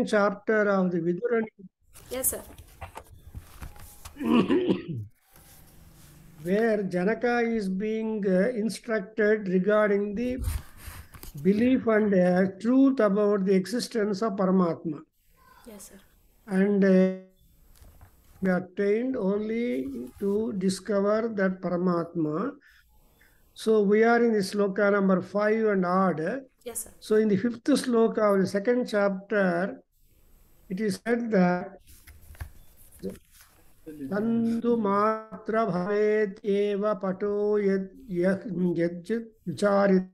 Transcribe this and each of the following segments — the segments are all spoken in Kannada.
chapter of the Vidurani. Yes, sir. Where Janaka is being instructed regarding the belief and truth about the existence of Paramatma. Yes, sir. And we are trained only to discover that Paramatma. So we are in the sloka number 5 and odd. Yes, sir. So in the 5th sloka of the 2nd chapter, it is said that Tandu matra bhavet eva pato yajjit vicharit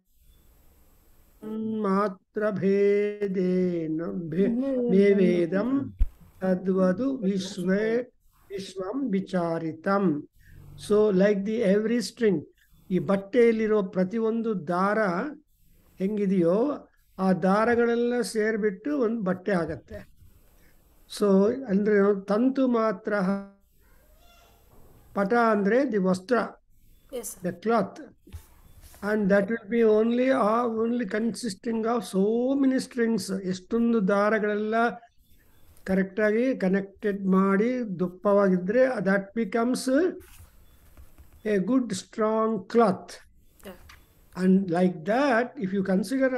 matra bhedena mevedam tadvadu vishvam vicharitam. So like the every string, ಈ ಬಟ್ಟೆಯಲ್ಲಿರೋ ಪ್ರತಿಯೊಂದು ದಾರ ಹೆಂಗಿದೆಯೋ ಆ ದಾರಗಳೆಲ್ಲ ಸೇರಿಬಿಟ್ಟು ಒಂದು ಬಟ್ಟೆ ಆಗತ್ತೆ. ಸೊ ಅಂದ್ರೆ ತಂತು ಮಾತ್ರ ಪಟ ಅಂದ್ರೆ ದಿ ವಸ್ತ್ರ, Yes, sir. The cloth, and that will be only consisting of so many strings. ಎಷ್ಟೊಂದು ದಾರಗಳೆಲ್ಲ ಕರೆಕ್ಟಾಗಿ ಕನೆಕ್ಟೆಡ್ ಮಾಡಿ ದಪ್ಪವಾಗಿದ್ರೆ that becomes a good strong cloth. Yeah. And like that, if you consider,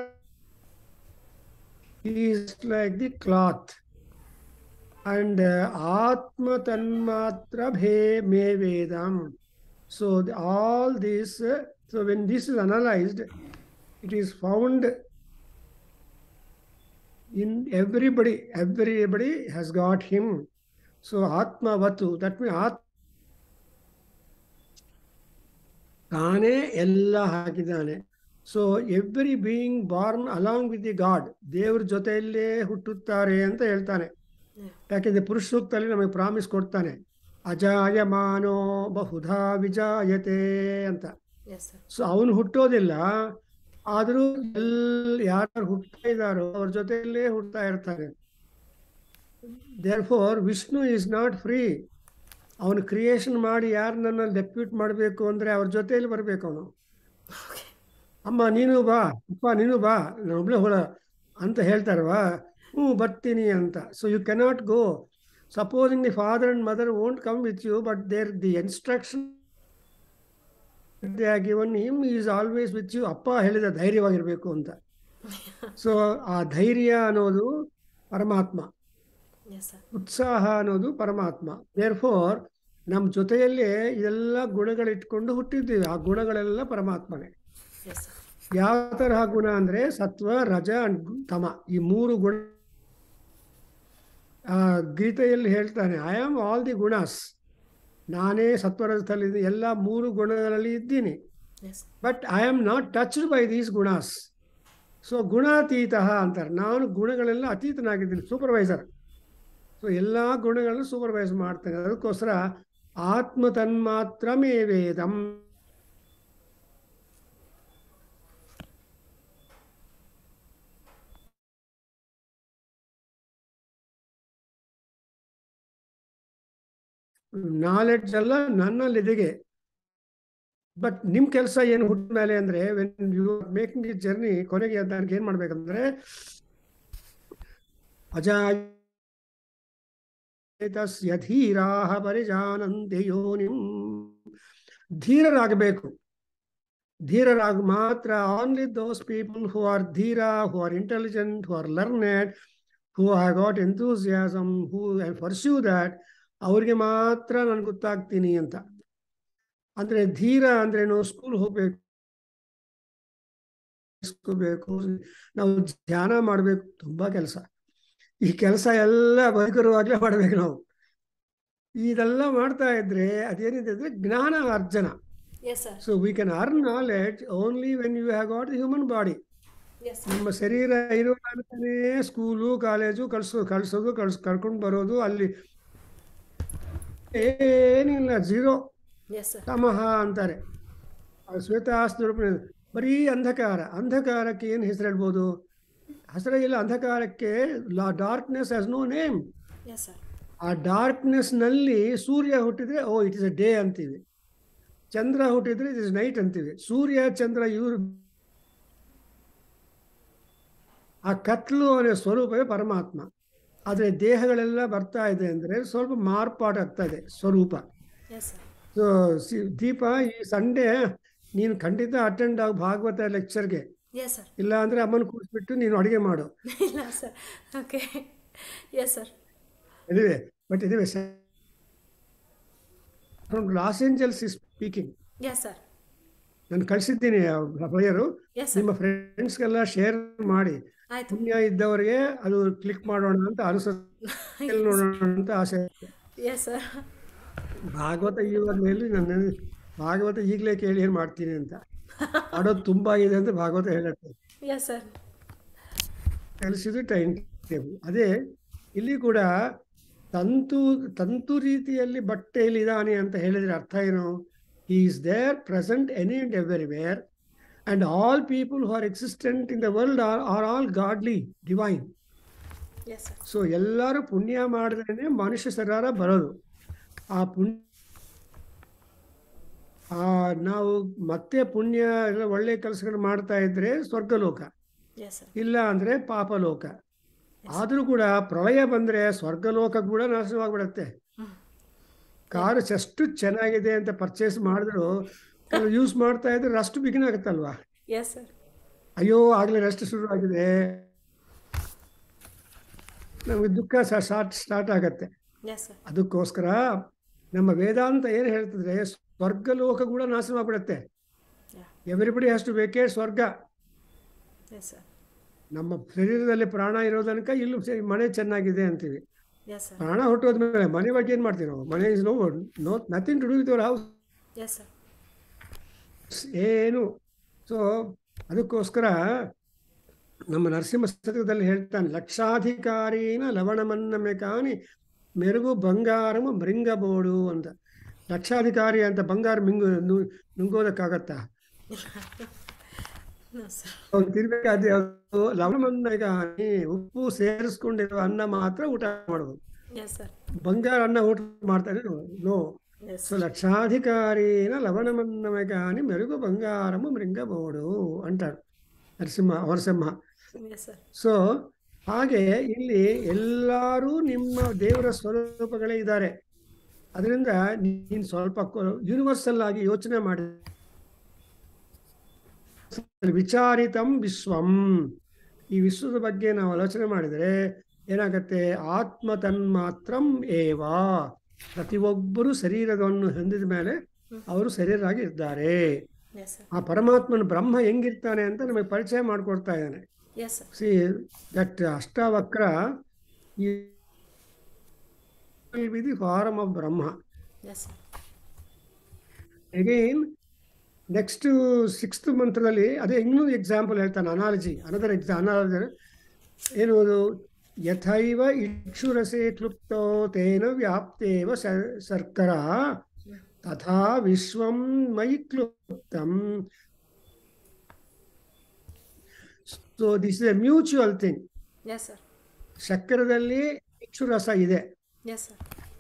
he is like the cloth. And Atma Tanmatra Me Vedam. So all this, so when this is analyzed, it is found in everybody. Everybody has got him. So Atma Vatu, that means ತಾನೇ ಎಲ್ಲ ಹಾಕಿದ್ದಾನೆ. So every being Born along with the god, ದೇವ್ರ ಜೊತೆಯಲ್ಲೇ ಹುಟ್ಟುತ್ತಾರೆ ಅಂತ ಹೇಳ್ತಾನೆ. ಯಾಕೆಂದ್ರೆ ಪುರುಷ ಸೂಕ್ತದಲ್ಲಿ ನಮಗೆ ಪ್ರಾಮಿಸ್ ಕೊಡ್ತಾನೆ, ಅಜಾಯಮಾನೋ ಬಹುಧಾ ವಿಜಾಯತೆ ಅಂತ. Yes, sir. ಸೊ ಅವನು ಹುಟ್ಟೋದಿಲ್ಲ, ಆದರೂ ಯಾರು ಹುಟ್ಟತಾ ಇದ್ದಾರೋ ಅವ್ರ ಜೊತೆಯಲ್ಲೇ ಹುಟ್ಟತಾ ಇರ್ತಾನೆ. Therefore Vishnu is not free. ಅವನು ಕ್ರಿಯೇಷನ್ ಮಾಡಿ ಯಾರನ್ನ ಡೆಪ್ಯೂಟ್ ಮಾಡಬೇಕು ಅಂದರೆ ಅವ್ರ ಜೊತೆಯಲ್ಲಿ ಬರಬೇಕು ಅವನು. ಅಮ್ಮ ನೀನು ಬಾ, ಅಪ್ಪ ನೀನು ಬಾ, ನಾನು ಒಬ್ಬಳೆ ಹೊಳ ಅಂತ ಹೇಳ್ತಾರವಾ, ಬರ್ತೀನಿ ಅಂತ. So you cannot go. Supposing the father and mother won't come with you, but there the instruction they are given him is always with you. ಅಪ್ಪ ಹೇಳಿದ ಧೈರ್ಯವಾಗಿರಬೇಕು ಅಂತ. ಸೊ ಆ ಧೈರ್ಯ ಅನ್ನೋದು ಪರಮಾತ್ಮ, Yes, sir. ಉತ್ಸಾಹ ಅನ್ನೋದು ಪರಮಾತ್ಮ. ದೇರ್ಫೋರ್ ನಮ್ಮ ಜೊತೆಯಲ್ಲೇ ಇದೆಲ್ಲ ಗುಣಗಳಿಟ್ಕೊಂಡು ಹುಟ್ಟಿದ್ದೀವಿ. ಆ ಗುಣಗಳೆಲ್ಲ ಪರಮಾತ್ಮನೇ. Yes, sir. ಯಾವ ತರಹ ಗುಣ ಅಂದ್ರೆ ಸತ್ವ, ರಜ ಅಂಡ್ ತಮ, ಈ 3 ಗುಣ. ಗೀತೆಯಲ್ಲಿ ಹೇಳ್ತಾನೆ, I am all the gunas. ನಾನೇ ಸತ್ವರಜದಲ್ಲಿ ಎಲ್ಲ 3 ಗುಣಗಳಲ್ಲಿ ಇದ್ದೀನಿ. Yes. But I am not touched by these gunas. So ಗುಣಾತೀತ ಅಂತಾರೆ. ನಾನು ಗುಣಗಳೆಲ್ಲ ಅತೀತನಾಗಿದ್ದೀನಿ, ಸೂಪರ್ವೈಸರ್. ಸೊ ಎಲ್ಲ ಗುಣಗಳನ್ನು ಸೂಪರ್ವೈಸ್ ಮಾಡ್ತಾನೆ. ಅದಕ್ಕೋಸ್ಕರ ಆತ್ಮ ತನ್ಮಾತ್ರ ಮೇ ವೇದಂ. ನಾಲೆಡ್ಜ್ ಎಲ್ಲ ನನ್ನಲ್ಲಿದೆ. ಬಟ್ ನಿಮ್ಮ ಕೆಲಸ ಏನು ಹುಟ್ಟ ಮೇಲೆ ಅಂದ್ರೆ, when you are making this journey, ಕೊನೆಗೆ ಅದಕ್ಕೆ ಏನ್ ಮಾಡ್ಬೇಕಂದ್ರೆ ಧೀರಾಹ ಪರಿಜಾನಂತೆ ಯೋನಿಂ. ಧೀರರಾಗಬೇಕು. ಧೀರರಾಗ ಮಾತ್ರ, only those people who are ಧೀರ, who are intelligent, who are learned, who have got enthusiasm, who pursue that, ಅವ್ರಿಗೆ ಮಾತ್ರ ನಾನು ಗೊತ್ತಾಗ್ತೀನಿ ಅಂತ. ಅಂದ್ರೆ ಧೀರ ಅಂದ್ರೇನು? ಸ್ಕೂಲ್ ಹೋಗ್ಬೇಕು, ನಾವು ಧ್ಯಾನ ಮಾಡ್ಬೇಕು, ತುಂಬಾ ಕೆಲಸ. ಈ ಕೆಲಸ ಎಲ್ಲ ಭಯಂಕರವಾಗ್ಲೇ ಮಾಡ್ಬೇಕು ನಾವು. ಇದೆಲ್ಲ ಮಾಡ್ತಾ ಇದ್ರೆ ಅದೇನಿದೆ ಅಂದ್ರೆ ಜ್ಞಾನ ಅರ್ಜನ. Yes, sir. So we can earn knowledge only when you have got the human body. Yes, sir. ನಮ್ಮ ಶರೀರ ಇರುವಾಗಲೇ ಸ್ಕೂಲು ಕಾಲೇಜು ಕಳ್ಸೋದು ಕರ್ಕೊಂಡು ಬರೋದು, ಅಲ್ಲಿ ಏನಿಲ್ಲ, ಝೀರೋ. Yes, sir. ತಮಃ ಅಂತಾರೆ ಶ್ವೇತಾಸ್ತ್ರ. ಬರೀ ಅಂಧಕಾರ. ಅಂಧಕಾರಕ್ಕೆ ಏನು ಹೆಸರು ಹೇಳ್ಬೋದು? ಹೆಸರೇ ಇಲ್ಲ ಅಂಧಕಾರಕ್ಕೆ. Darkness has no name. Yes, sir. ಆ ಡಾರ್ಕ್ನೆಸ್ನಲ್ಲಿ ಸೂರ್ಯ ಹುಟ್ಟಿದ್ರೆ ಇಟ್ ಇಸ್ ಅ ಡೇ ಅಂತೀವಿ, ಚಂದ್ರ ಹುಟ್ಟಿದ್ರೆ ಇಟ್ ಇಸ್ ನೈಟ್ ಅಂತೀವಿ. ಸೂರ್ಯ ಚಂದ್ರ ಇವರು ಆ ಕತ್ಲು ಅನ್ನೋ ಸ್ವರೂಪವೇ ಪರಮಾತ್ಮ. ಆದರೆ ದೇಹಗಳೆಲ್ಲ ಬರ್ತಾ ಇದೆ ಅಂದರೆ ಸ್ವಲ್ಪ ಮಾರ್ಪಾಟಾಗ್ತಾ ಇದೆ ಸ್ವರೂಪ. Yes sir. ಸೊ ದೀಪ, ಈ ಸಂಡೇ ನೀನು ಖಂಡಿತ ಅಟೆಂಡ್ ಆಗಿ ಭಾಗವತ ಲೆಕ್ಚರ್ಗೆ. Yes sir. ಇಲ್ಲ ಅಂದರೆ ಅಮ್ಮನ ಕೂರಿಸ್ಬಿಟ್ಟು ನೀನು ಅಡುಗೆ ಮಾಡು. ಇಲ್ಲ sir. Okay. Yes sir. Anyway, but anyway, from loss angels is speaking. Yes sir. ನಾನು ಕಳಿಸಿದ್ದೀನಿ ಬಯರು. Yes sir. ನಿಮ್ಮ ಫ್ರೆಂಡ್ಸ್ಗೆಲ್ಲ ಶೇರ್ ಮಾಡಿ. ಆಯಿತು. ಪುಣ್ಯ ಇದ್ದವರಿಗೆ ಅದು ಕ್ಲಿಕ್ ಮಾಡೋಣ ಅಂತ ನೋಡೋಣ ಅಂತ ಆಸೆ. Yes sir. ಭಾಗವತ ಇವಾಗ ಮೇಲೆ ನನ್ನ ಭಾಗವತ ಈಗಲೇ ಕೇಳಿ ಏನು ಮಾಡ್ತೀನಿ ಅಂತ ಮಾಡೋದು ತುಂಬ ಇದೆ ಅಂತ ಭಾಗವತ ಹೇಳುತ್ತೆ. Yes sir. ಕಲಿಸಿದ್ದು ಟೈಮ್ ಟೇಬಲ್. ಅದೇ ಇಲ್ಲಿ ಕೂಡ ತಂತು ರೀತಿಯಲ್ಲಿ ಬಟ್ಟೆಯಲ್ಲಿ ಇದ್ದಾನೆ ಅಂತ ಹೇಳಿದ್ರೆ ಅರ್ಥ ಏನು? He is there present any and everywhere and all people who are existent in the world are all godly, divine. Yes sir. So ಎಲ್ಲರೂ ಪುಣ್ಯ ಮಾಡಿದ್ರೇನೆ ಮನುಷ್ಯ ಶರೀರ ಬರೋದು. ಆ ಪುಣ್ಯ ನಾವು ಮತ್ತೆ ಪುಣ್ಯ ಎಲ್ಲ ಒಳ್ಳೆ ಕೆಲಸಗಳು ಮಾಡ್ತಾ ಇದ್ರೆ ಸ್ವರ್ಗಲೋಕ, ಇಲ್ಲ ಅಂದರೆ ಪಾಪಲೋಕ. ಆದರೂ ಕೂಡ ಪ್ರಳಯ ಬಂದರೆ ಸ್ವರ್ಗಲೋಕ ಕೂಡ ನಾಶವಾಗ್ಬಿಡತ್ತೆ. ಕಾರು ಎಷ್ಟು ಚೆನ್ನಾಗಿದೆ ಅಂತ ಪರ್ಚೇಸ್ ಮಾಡಿದ್ರು ಯೂಸ್ ಮಾಡ್ತಾ ಇದ್ರೆ ರಸ್ಟ್ ಬಿಗಿನ್ ಆಗುತ್ತಲ್ವಾ? ಅಯ್ಯೋ ಆಗಲೇ ರಸ್ಟ್ ಶುರು ಆಗಿದೆ, ನಮಗೆ ದುಃಖ ಸ್ಟಾರ್ಟ್ ಆಗತ್ತೆ. ಅದಕ್ಕೋಸ್ಕರ ನಮ್ಮ ವೇದಾಂತ ಏನು ಹೇಳ್ತಿದ್ರೆ ಸ್ವರ್ಗಲೋಕ ಕೂಡ ನಾಶವಾಗ್ಬಿಡತ್ತೆ. ಎವ್ರಿಬಡಿ ಹ್ಯಾಸ್ ಟು ವೇಕೇಟ್ ಸ್ವರ್ಗ. ನಮ್ಮ ಶರೀರದಲ್ಲಿ ಪ್ರಾಣ ಇರೋ ತನಕ ಇಲ್ಲೂ ಮನೆ ಚೆನ್ನಾಗಿದೆ ಅಂತೀವಿ. ಪ್ರಾಣ ಹೊಟ್ಟೋದ್ಮೇಲೆ ಮನೆ ಬಗ್ಗೆ ಏನು ಮಾಡ್ತೀವಿ ನಾವು? ಮನೆ is no nothing to do with your house ಏನು. ಸೊ ಅದಕ್ಕೋಸ್ಕರ ನಮ್ಮ ನರಸಿಂಹ ಶತಕದಲ್ಲಿ ಹೇಳ್ತಾನೆ, ಲಕ್ಷಾಧಿಕಾರಿನ ಲವಣಮನ್ನಮೆ ಕಾನಿ ಮೆರುಗು ಬಂಗಾರಮ ಮೃಂಗಬೋಡು ಅಂತ. ಲಕ್ಷಾಧಿಕಾರಿ ಅಂತ ಬಂಗಾರ ನುಂಗೋದಕ್ಕಾಗತ್ತಾ? ತಿರ್ಬೇಕಾದ್ರೆ ಅದು ಲವಣಮನ್ನ ಕಾನಿ ಉಪ್ಪು ಸೇರಿಸ್ಕೊಂಡಿರೋ ಅನ್ನ ಮಾತ್ರ ಊಟ ಮಾಡ್ಬೋದು. ಬಂಗಾರ ಅನ್ನ ಊಟ ಮಾಡ್ತಾರೆ ನೋ. ಸೊ ಲಕ್ಷಾಧಿಕಾರಿನ ಲವಣಮನ್ನಮೆ ಕಾನಿ ಮೆರುಗು ಬಂಗಾರಮ ಮೃಂಗಬೋಡು ಅಂటాడు ನರಸಿಂಹ. ಸೊ ಹಾಗೆ ಇಲ್ಲಿ ಎಲ್ಲರೂ ನಿಮ್ಮ ದೇವರ ಸ್ವರೂಪಗಳೇ ಇದ್ದಾರೆ. ಅದರಿಂದ ನೀನು ಸ್ವಲ್ಪ ಯೂನಿವರ್ಸಲ್ ಆಗಿ ಯೋಚನೆ ಮಾಡಿ, ವಿಚಾರಿತಂ ವಿಶ್ವಂ, ಈ ವಿಶ್ವದ ಬಗ್ಗೆ ನಾವು ಆಲೋಚನೆ ಮಾಡಿದರೆ ಏನಾಗತ್ತೆ? ಆತ್ಮ ತನ್ಮಾತ್ರಂ ಏವ, ಪ್ರತಿಯೊಬ್ಬರು ಶರೀರವನ್ನು ಹೊಂದಿದ ಮೇಲೆ ಅವರು ಶರೀರಾಗಿ ಇದ್ದಾರೆ. ಆ ಪರಮಾತ್ಮನ ಬ್ರಹ್ಮ ಹೆಂಗಿರ್ತಾನೆ ಅಂತ ನಮಗೆ ಪರಿಚಯ ಮಾಡಿಕೊಡ್ತಾ ಇದ್ದಾನೆ. See that Ashtavakra the form of Brahma. Again next 6th ಮಂತ್ರದಲ್ಲಿ ಅದೇ ಇನ್ನೊಂದು ಎಕ್ಸಾಂಪಲ್ ಹೇಳ್ತಾನೆ, ಅನಾಲಜಿ. ಅನಾಲಜಿ ಏನು? ಯಥೈವ ಇಕ್ಷುರಸೆ ಕ್ಲುಪ್ತೋ ತೇನ ವ್ಯಾಪ್ತೇವ ಶರ್ಕರ ತಥಾ ವಿಶ್ವಂ ಮಯಿ ಕ್ಲುಪ್ತಂ. So this is a mutual thing. ಸಕ್ಕರೆಯಲ್ಲಿ ಇಕ್ಷುರಸ ಇದೆ,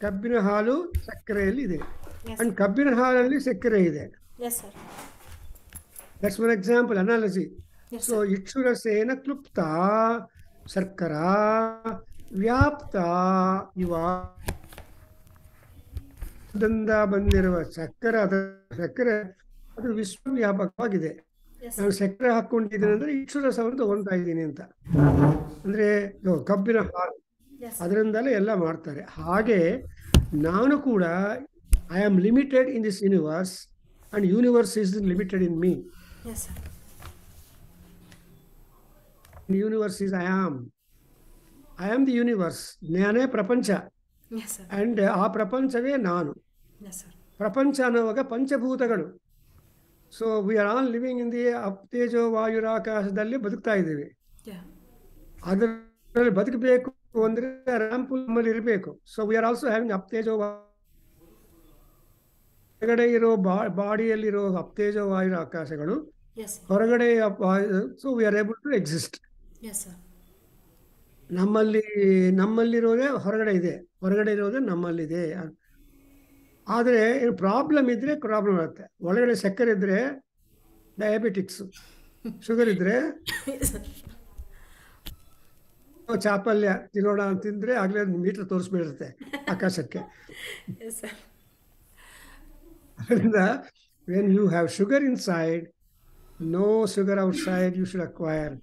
ಕಬ್ಬಿನ ಹಾಲು ಸಕ್ಕರೆಯಲ್ಲಿ ಇದೆ, ಅಂಡ್ ಕಬ್ಬಿನ ಹಾಲಲ್ಲಿ ಸಕ್ಕರೆ ಇದೆ. That's one example, analogy. So ಇಕ್ಷುರಸೇನ ಕ್ಲುಪ್ತ ಶರ್ಕರ ವ್ಯಾಪ್ತ ಇವ ಬಂದಿರುವ ಸಕ್ಕರೆ ಅದು ವಿಶ್ವವ್ಯಾಪಕವಾಗಿದೆ. ನಾನು ಸಕ್ಕರೆ ಹಾಕ್ಕೊಂಡಿದ್ದೀನಿ ಅಂದರೆ ಇಕ್ಷುರಸವನ್ನು ತಗೊಳ್ತಾ ಇದ್ದೀನಿ ಅಂತ. ಅಂದರೆ ಕಬ್ಬಿನ ಹಾಲು, ಅದರಿಂದಲೇ ಎಲ್ಲ ಮಾಡ್ತಾರೆ. ಹಾಗೆ ನಾನು ಕೂಡ I am limited in this universe and universe is limited in me. Universe is I am the universe. ನಾನೇ ಪ್ರಪಂಚ ಅಂಡ್ ಆ ಪ್ರಪಂಚವೇ ನಾನು. ಪ್ರಪಂಚ ಅನ್ನುವಾಗ ಪಂಚಭೂತಗಳು. So we are all living in the ಅಪ್ತೇಜೋ ವಾಯುರಾಕಾಶದಲ್ಲಿ ಬದುಕ್ತಾ ಇದ್ದೀವಿ. ಅದರಲ್ಲಿ ಬದುಕಬೇಕು ಅಂದರೆ ರ್ಯಾಂಪು ನಮ್ಮಲ್ಲಿ ಇರಬೇಕು. So we are also having ಅಪ್ತೇಜೋ ಹೊರಗಡೆ ಇರೋ ಬಾಡಿಯಲ್ಲಿರೋ ಅಪ್ತೇಜೋ ವಾಯು ಆಕಾಶಗಳು, ಹೊರಗಡೆ so we are able to exist. ನಮ್ಮಲ್ಲಿರೋದೇ ಹೊರಗಡೆ ಇದೆ, ಹೊರಗಡೆ ಇರೋದೇ ನಮ್ಮಲ್ಲಿದೆ. ಆದರೆ ಪ್ರಾಬ್ಲಮ್ ಇದ್ದರೆ ಪ್ರಾಬ್ಲಮ್ ಆಗುತ್ತೆ. ಒಳಗಡೆ ಸಕ್ಕರೆ ಇದ್ದರೆ ಡಯಾಬಿಟಿಕ್ಸ್, ಶುಗರ್ ಇದ್ದರೆ ಚಾಪಲ್ಯ ತಿನ್ನೋಣ ಅಂತಿದ್ರೆ ಆಗಲೇ ಮೀಟರ್ ತೋರಿಸ್ಬಿಡುತ್ತೆ ಆಕಾಶಕ್ಕೆ. Yes, sir. ಅದರಿಂದ when you have sugar inside, no sugar outside you should acquire.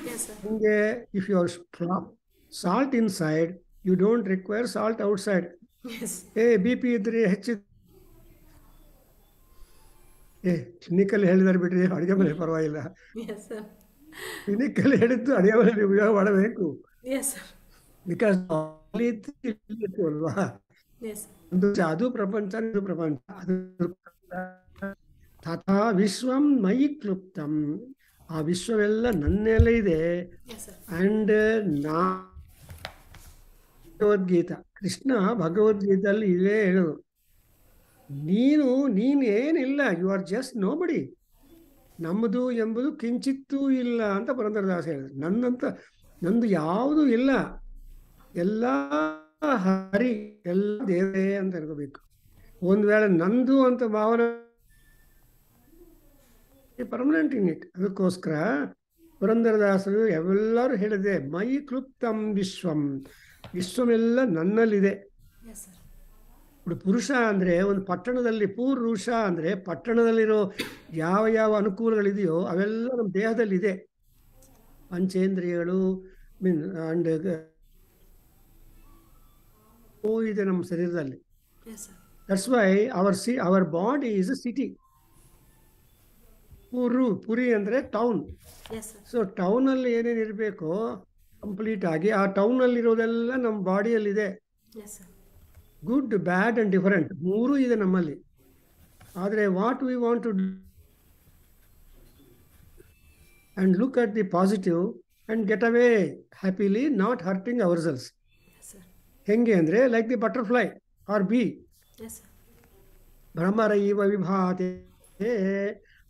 Yes, sir. ಹಂಗೆ if you salt inside you don't require salt outside. Yes. BP ಇದ್ರೆ ಕ್ಲಿನಿಕಲ್ಲಿ ಹೇಳಿದಾರೆ ಬಿಡ್ರಿ, ಅಡುಗೆ ಮನೆ ಪರವಾಗಿಲ್ಲ. Yes, sir. ಕ್ಲಿನಿಕಲ್ಲಿ ಹೇಳಿದ್ದು ಅಡುಗೆ ಮನೆ ಉಪಯೋಗ ಮಾಡಬೇಕು. Yes, sir. ಬಿಕಾಸ್ ಅಲ್ವಾ, Yes. ಅದು ಪ್ರಪಂಚ, ಇದು ಪ್ರಪಂಚ. ಅದು ತಥಾ ವಿಶ್ವಂ ಮಯಿ ಕ್ಲುಪ್ತಂ, ಆ ವಿಶ್ವವೆಲ್ಲ ನನ್ನೆಲ್ಲ ಇದೆ. Yes, sir. And Bhagavad Gita, Krishna ಭಗವದ್ಗೀತೆಯಲ್ಲಿ ಇದೇ ಹೇಳು, ನೀನೇನಿಲ್ಲ, ಯು ಆರ್ ಜಸ್ಟ್ ನೋಬಡಿ, ನಮ್ಮದು ಎಂಬುದು ಕಿಂಚಿತ್ತೂ ಇಲ್ಲ ಅಂತ ಪುರಂದರದಾಸ ಹೇಳಿದ್ರು. ನಂದು ಯಾವುದೂ ಇಲ್ಲ, ಎಲ್ಲ ಹರಿ, ಎಲ್ಲ ದೇವರೇ ಅಂತ ಅನ್ಕೋಬೇಕು. ಒಂದು ವೇಳೆ ನಂದು ಅಂತ ಭಾವನೆ ಪರ್ಮನೆಂಟ್ ಇನ್ ಇಟ್. ಅದಕ್ಕೋಸ್ಕರ ಪುರಂದರದಾಸರು ಎಲ್ಲರೂ ಹೇಳಿದೆ, ಮೈ ಕ್ಲುಪ್ತಂ ವಿಶ್ವಂ, ವಿಶ್ವವೆಲ್ಲ ನನ್ನಲ್ಲಿದೆ. Yes, sir. ఇప్పుడు ಪುರುಷ ಅಂದರೆ ಒಂದು ಪಟ್ಟಣದಲ್ಲಿ, ಪುರುಷ ಅಂದರೆ ಪಟ್ಟಣದಲ್ಲಿರೋ ಯಾವ ಯಾವ ಅನುಕೂಲಗಳಿದೆಯೋ ಅವೆಲ್ಲ ನಮ್ಮ ದೇಹದಲ್ಲಿದೆ. ಪಂಚೇಂದ್ರಿಯಗಳು ಅಂಡ್ ಇದೆ ನಮ್ಮ ಶರೀರದಲ್ಲಿ. Yes, sir. That's why our body is a city. ಪುರಿ ಅಂದರೆ ಟೌನ್. Yes, sir. ಸೊ ಟೌನಲ್ಲಿ ಏನೇನು ಇರಬೇಕೋ ಕಂಪ್ಲೀಟ್ ಆಗಿ ಆ ಟೌನಲ್ಲಿರೋದೆಲ್ಲ ನಮ್ಮ ಬಾಡಿಯಲ್ಲಿದೆ. Yes, sir. Good, bad and different ಮೂರೂ ಇದೆ ನಮ್ಮಲ್ಲಿ. ಆದರೆ what we want to and look at the positive and get away happily, not hurting our cells. Yes, sir. ಹೆಂಗೆ ಅಂದರೆ like the butterfly or bee. Yes, sir. ಭ್ರಮರೈವ ವಿಭಾತೆ,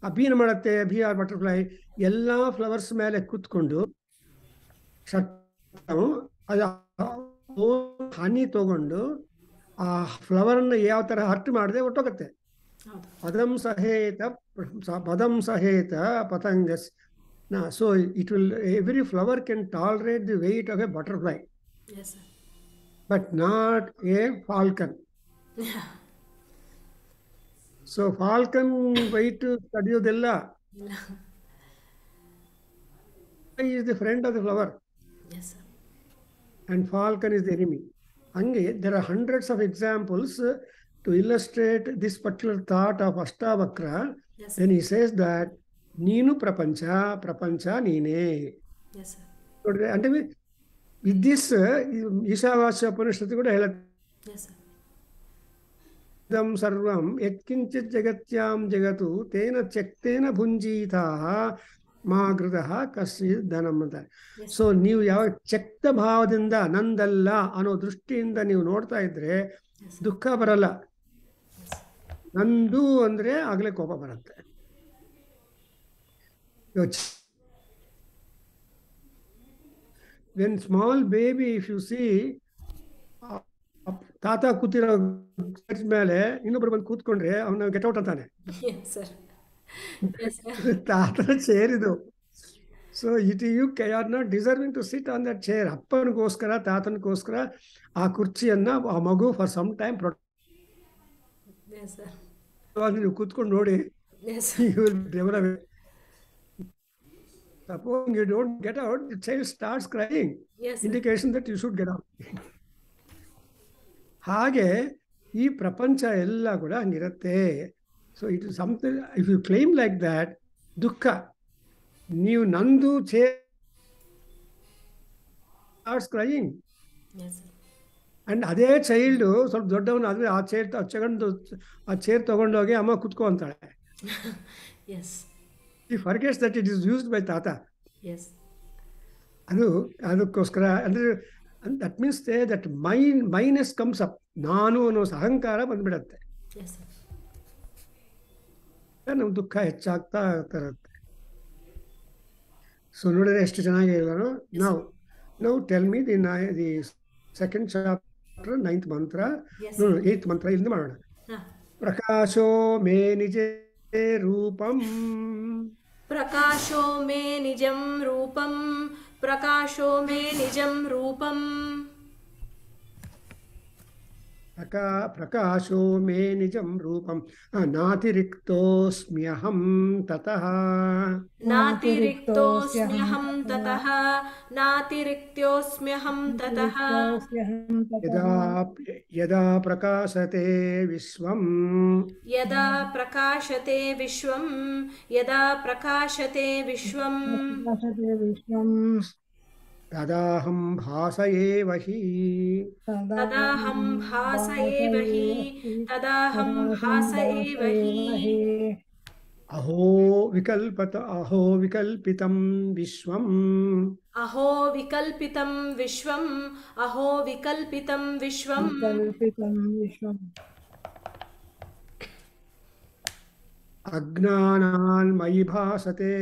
ಆ ಬೀನ ಮಾಡುತ್ತೆ, ಬಿ ಆರ್ ಬಟರ್ಫ್ಲೈ, ಎಲ್ಲ ಫ್ಲವರ್ಸ್ ಮೇಲೆ ಕೂತ್ಕೊಂಡು ಅದು ಹನಿ ತಗೊಂಡು ಆ ಫ್ಲವರನ್ನು ಯಾವ ಥರ ಹರ್ಟ್ ಮಾಡದೆ ಒಟ್ಟೋಗುತ್ತೆ. ಹೌದು. ಪದಂ ಸಹೇತ ಪತಂಗಸ್. So it will, every flower can tolerate the weight of a butterfly, Yes, sir. But not a falcon. So falcon weight ತಡೆಯೋದೆಲ್ಲ is the friend of the flower Yes, sir. and falcon is the enemy. Hange there are hundreds of examples to illustrate this particular thought of Ashtavakra. Yes, sir. Then he says that neenu prapancha, prapancha neene. Yes, sir. Nodre ante with this Ishavasya Upanishadu kuda helutte. Yes, sir. Idam sarvam yatkinchit jagatyam jagatu tena chaktena bhunjitaha ಮಾಗೃತಃ ಕಸಿ ಧನಂ ಅಂತ. ಸೊ ನೀವು ಯಾವ ಚಕ್ತ ಭಾವದಿಂದ ನಂದಲ್ಲ ಅನ್ನೋ ದೃಷ್ಟಿಯಿಂದ ನೀವು ನೋಡ್ತಾ ಇದ್ರೆ ದುಃಖ ಬರಲ್ಲ. ನಂದು ಅಂದರೆ ಆಗಲೇ ಕೋಪ ಬರುತ್ತೆ. When small baby if U C, ತಾತ ಕೂತಿರೋ ಮೇಲೆ ಇನ್ನೊಬ್ರು ಬಂದು ಕೂತ್ಕೊಂಡ್ರೆ ಅವನ ಗೆಟೌಟ್ ಅಂತಾನೆ. Yes, sir. Yes, sir. ತಾತ ಚೇರಿದು. So you are not deserving to sit on that chair. ಅಪ್ಪನಿಗೋಸ್ಕರ ತಾತನಿಗೋಸ್ಕರ ಆ ಕುರ್ಚಿಯನ್ನು ಆ ಮಗು for some time Yes, sir. ನೀವು ಕೂತ್ಕೊಂಡು ನೋಡಿ, Yes, sir. You will develop. Suppose you don't get out, the child starts crying, Yes, sir. Indication that you should get out. ಹಾಗೆ ಈ ಪ್ರಪಂಚ ಎಲ್ಲ ಕೂಡ ಹಂಗಿರುತ್ತೆ. So it is something, if you claim like that, ದುಃಖ. ನೀವು ನಂದು starts crying. Yes, sir. And ಅದೇ ಚೈಲ್ಡು ಸ್ವಲ್ಪ ದೊಡ್ಡವನಾದರೆ ಆ ಚೇರ್ ತೊಗೊಂಡೋಗಿ ಅಮ್ಮ ಕುತ್ಕೊ ಅಂತಾಳೆ. Yes. ಈ forgets that it is used by ತಾತ. Yes. ಅದಕ್ಕೋಸ್ಕರ ಅಂದರೆ that means that mineness comes up, ನಾನು ಅನ್ನೋ ಅಹಂಕಾರ ಬಂದ್ಬಿಡತ್ತೆ. Yes, sir. ನಮ್ಮ ದುಃಖ ಹೆಚ್ಚಾಗ್ತಾ ಇರುತ್ತೆ. ಸೊ ನೋಡಿದ್ರೆ ಎಷ್ಟು ಚೆನ್ನಾಗಿ ಹೇಳಿದಾನು. ನಾವು tell me the second chapter 9th ಮಂತ್ರ, Yes. 8th ಮಂತ್ರ ಇಲ್ಲಿಂದ ಮಾಡೋಣ. Ah. ಪ್ರಕಾಶೋ ಮೇ ನಿಜೇ ರೂಪಂ, प्रकाशो मे निजं रूपं प्रकाशो मे निजं रूपम् प्रकाशो मे निजं रूपं नातिरिक्तोऽस्म्यहं ततः नातिरिक्तोऽस्म्यहं ततः नातिरिक्तोऽस्म्यहं ततः यदा यदा प्रकाशते विश्वं यदा प्रकाशते विश्वं यदा प्रकाशते विश्वं तदाहं भासयेव हि तदाहं भास एव हि तदाहं भास एव हि अहो विकल्पितं विश्वम् अहो विकल्पितं विश्वम् अहो विकल्पितं विश्वम् अज्ञानान्मयि भासते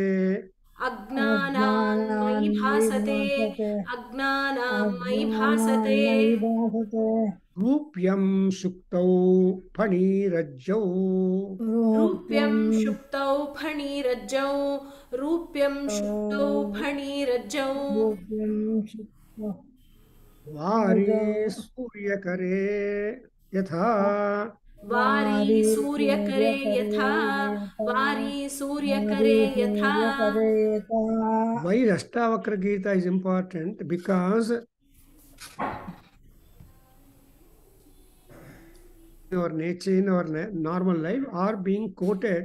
अज्ञानान्मयि भासते अज्ञानान्मयि भासते रूप्यं शुक्तौ फणीरज्जौ रूप्यं शुक्तौ फणीरज्जौ रूप्यं शुक्तौ फणीरज्जौ वारी सूर्यकरे यथा वारी सूर्यकरे यथा वारी सूर्यकरे यथा Why Ashtavakra Gita is important? Because our nature in our normal life are being quoted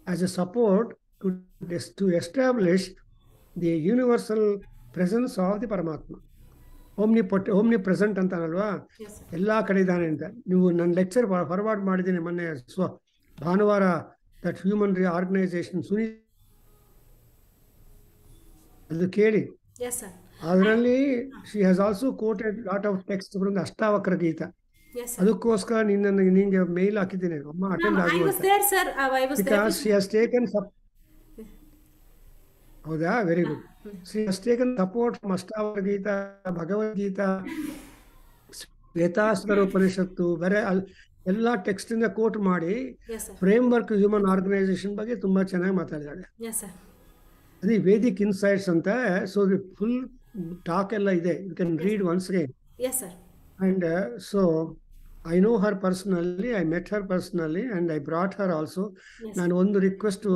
as a support to establish the universal presence of the Paramatma. Omnipresent ಅಂತಾನಲ್ವಾ, ಎಲ್ಲ ಕಡೆ ಇದ್ದಾನೆ ಅಂತ. ನೀವು ನನ್ನ ಲೆಕ್ಚರ್ ಫಾರ್ವರ್ಡ್ ಮಾಡಿದ್ದೀನಿ ಮೊನ್ನೆ ಭಾನುವಾರ, ದಟ್ ಹ್ಯೂಮನ್ ಆರ್ಗನೈಸೇಷನ್ ಸುನಿ, ಅದು ಕೇಳಿ. ಅದರಲ್ಲಿ she has also quoted lot of text from the Ashtavakra Gita. ಅದಕ್ಕೋಸ್ಕರ ನಿಂಗೆ ಮೇಲ್ ಹಾಕಿದ್ದೀನಿ, ಅಮ್ಮ ಅಟೆಂಡ್ ಆಗುವಂತ. ಬಿಕಾಸ್ ಶಿ ಹ್ಯಾಸ್ ಟೇಕನ್ ಹೌದಾ, very good. She has taken support from Ashtavakra Gita, Bhagavad Gita, ವೇದಾಸ್ವರ ಉಪನಿಷತ್ತು, ಬೇರೆ ಎಲ್ಲ ಟೆಕ್ಸ್ಟ್ ಇಂದ ಕೋಟ್ ಮಾಡಿ ಫ್ರೇಮ್ ವರ್ಕ್ ಹ್ಯೂಮನ್ ಆರ್ಗನೈಸೇಷನ್ ಬಗ್ಗೆ ತುಂಬಾ ಚೆನ್ನಾಗಿ ಮಾತಾಡಿದಾಳೆ. ಅದೇ ವೇದಿಕ್ ಇನ್ಸೈಟ್ಸ್ ಅಂತ. ಸೊ ಫುಲ್ ಟಾಕ್ ಎಲ್ಲ ಇದೆ, you can read once again. And so I know her personally, I met her personally and I brought her also. ನಾನು ಒಂದು ರಿಕ್ವೆಸ್ಟ್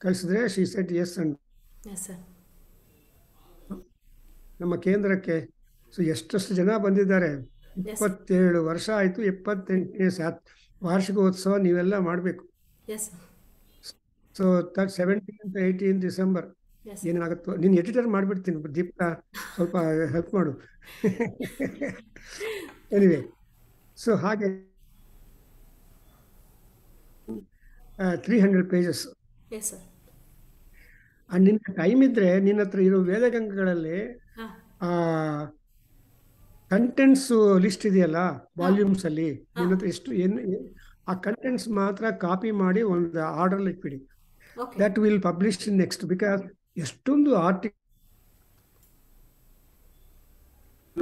ಕಳಿಸಿದ್ರೆ ಶಿ ಸೆಡ್ ಎಸ್. ಅಂಡ್ ನಮ್ಮ ಕೇಂದ್ರಕ್ಕೆ ಸೊ ಎಷ್ಟೆಷ್ಟು ಜನ ಬಂದಿದ್ದಾರೆ. 27 ವರ್ಷ ಆಯ್ತು, 78ನೇ ವಾರ್ಷಿಕೋತ್ಸವ ನೀವೆಲ್ಲ ಮಾಡಬೇಕು. ಸೊ 17th 18th ಡಿಸೆಂಬರ್ ಏನಾಗುತ್ತೋ, ನೀನು ಎಡಿಟರ್ ಮಾಡಿಬಿಡ್ತೀನಿ ದೀಪಾ, ಸ್ವಲ್ಪ ಹೆಲ್ಪ್ ಮಾಡು. ಎನಿವೆ, ಸೊ ಹಾಗೆ 300 pages. ಅಂಡ್ ನಿನ್ನ ಟೈಮ್ ಇದ್ರೆ ನಿನ್ನ ಹತ್ರ ಇರೋ ವೇದಗಂಗಗಳಲ್ಲಿ ಕಂಟೆಂಟ್ಸ್ ಲಿಸ್ಟ್ ಇದೆಯಲ್ಲ ವಾಲ್ಯೂಮ್ಸ್ ಅಲ್ಲಿ, ನಿನ್ನ ಹತ್ರ ಎಷ್ಟು ಆ ಕಂಟೆಂಟ್ಸ್ ಮಾತ್ರ ಕಾಪಿ ಮಾಡಿ ಒಂದು ಆರ್ಡರ್ ಇಟ್ಬಿಡಿ. That will publish next. Because ಎಷ್ಟೊಂದು ಆರ್ಟಿಕಲ್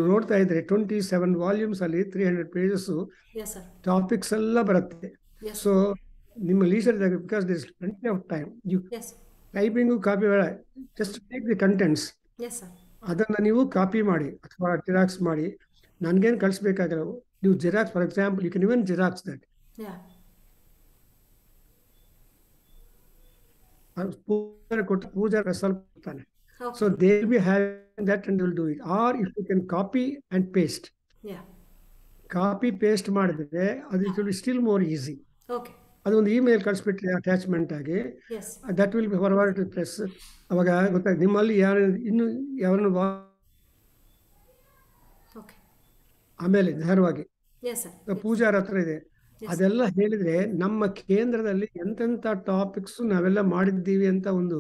ನೋಡ್ತಾ ಇದ್ರೆ 27 ವಾಲ್ಯೂಮ್ಸ್ ಅಲ್ಲಿ 300 pages ಟಾಪಿಕ್ಸ್ ಎಲ್ಲ ಬರುತ್ತೆ. ಸೊ ನಿಮ್ಮ ಲೀಸರ್ ಇದ್ದಾಗ, because this plenty of time, you typing copy ಬೇಡ, ಜಸ್ಟ್ ಟೇಕ್ ದಿ ಕಂಟೆಂಟ್ಸ್, ಅದನ್ನ ನೀವು ಕಾಪಿ ಮಾಡಿ ಅಥವಾ ಜಿರಾಕ್ಸ್ ಮಾಡಿ ನನ್ಗೇನು ಕಳಿಸ್ಬೇಕಾಗಿಲ್ಲ. ನೀವು xerox, for example, you can even xerox that. ಕೊಟ್ಟು ಪೂಜಾ ರೆಸಲ್ಟ್ ಕೊಡ್ತಾನೆ. So they will be having that and will do it. Or if you can copy and paste, copy paste ಮಾಡಿದ್ರೆ ಅದು it will be still more easy. ಅದೊಂದು ಇಮೇಲ್ ಕಳಿಸ್ಬಿಟ್ರೆ ಅಟ್ಯಾಚ್ಮೆಂಟ್ ಆಗಿ, that will be forward to press. ಅವಾಗ ಗೊತ್ತಾಗ್ತದೆ ನಿಮ್ಮಲ್ಲಿ ಯಾರು ಇನ್ನು ಯಾರನ್ನು. ಆಮೇಲೆ ನೇರವಾಗಿ ಪೂಜಾರ ಹತ್ರ ಇದೆ, ಅದೆಲ್ಲ ಹೇಳಿದ್ರೆ ನಮ್ಮ ಕೇಂದ್ರದಲ್ಲಿ ಎಂತೆಂಥ ಟಾಪಿಕ್ಸ್ ನಾವೆಲ್ಲ ಮಾಡಿದ್ದೀವಿ ಅಂತ ಒಂದು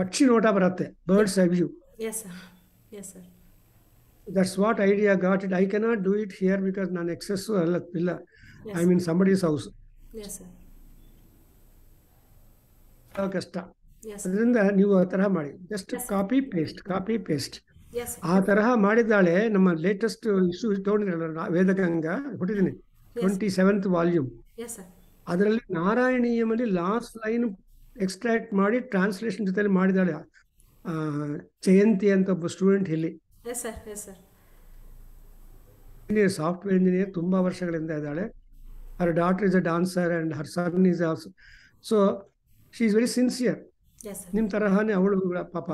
ಪಕ್ಷಿ ನೋಟ ಬರುತ್ತೆ, birds eye view. That's what idea got it. I cannot do it here because ನಾನು ಎಕ್ಸಸ್ಸು ಎಲ್ಲ ಇಲ್ಲ. ಐ ಮೀನ್ ಸಂಬಡೀಸ್ ಹೌಸ್, ಕಷ್ಟ. ಅದರಿಂದ ನೀವು ಆ ತರಹ ಮಾಡಿ, ಜಸ್ಟ್ ಕಾಪಿ ಪೇಸ್ಟ್ ಆ ತರಹ ಮಾಡಿದ್ದಾಳೆ. ನಮ್ಮ ಲೇಟೆಸ್ಟ್ ಇಶ್ಯೂ ತಗೊಂಡಿರಲ್ಲ ವೇದಗಂಗಾ ಕೊಟ್ಟಿದ್ದೀನಿ, 27th ವಾಲ್ಯೂಮ್. ಅದರಲ್ಲಿ ನಾರಾಯಣೀಯಮಲ್ಲಿ ಲಾಸ್ಟ್ ಲೈನ್ ಎಕ್ಸ್ಟ್ರಾಕ್ಟ್ ಮಾಡಿ ಟ್ರಾನ್ಸ್ಲೇಷನ್ ಜೊತೆಲಿ ಮಾಡಿದ್ದಾಳೆ. ಜಯಂತಿ ಅಂತ ಒಬ್ಬ ಸ್ಟೂಡೆಂಟ್ ಇಲ್ಲಿ Yes, sir. Yes, sir. Software engineer, ತುಂಬಾ ವರ್ಷಗಳಿಂದ ಇದ್ದಾಳೆ. Her daughter is a dancer and her son is also. So she is very sincere. Yes, sir. ನಿಮ್ಮ ತರಹನೇ ಅವಳು ಕೂಡ ಪಾಪ.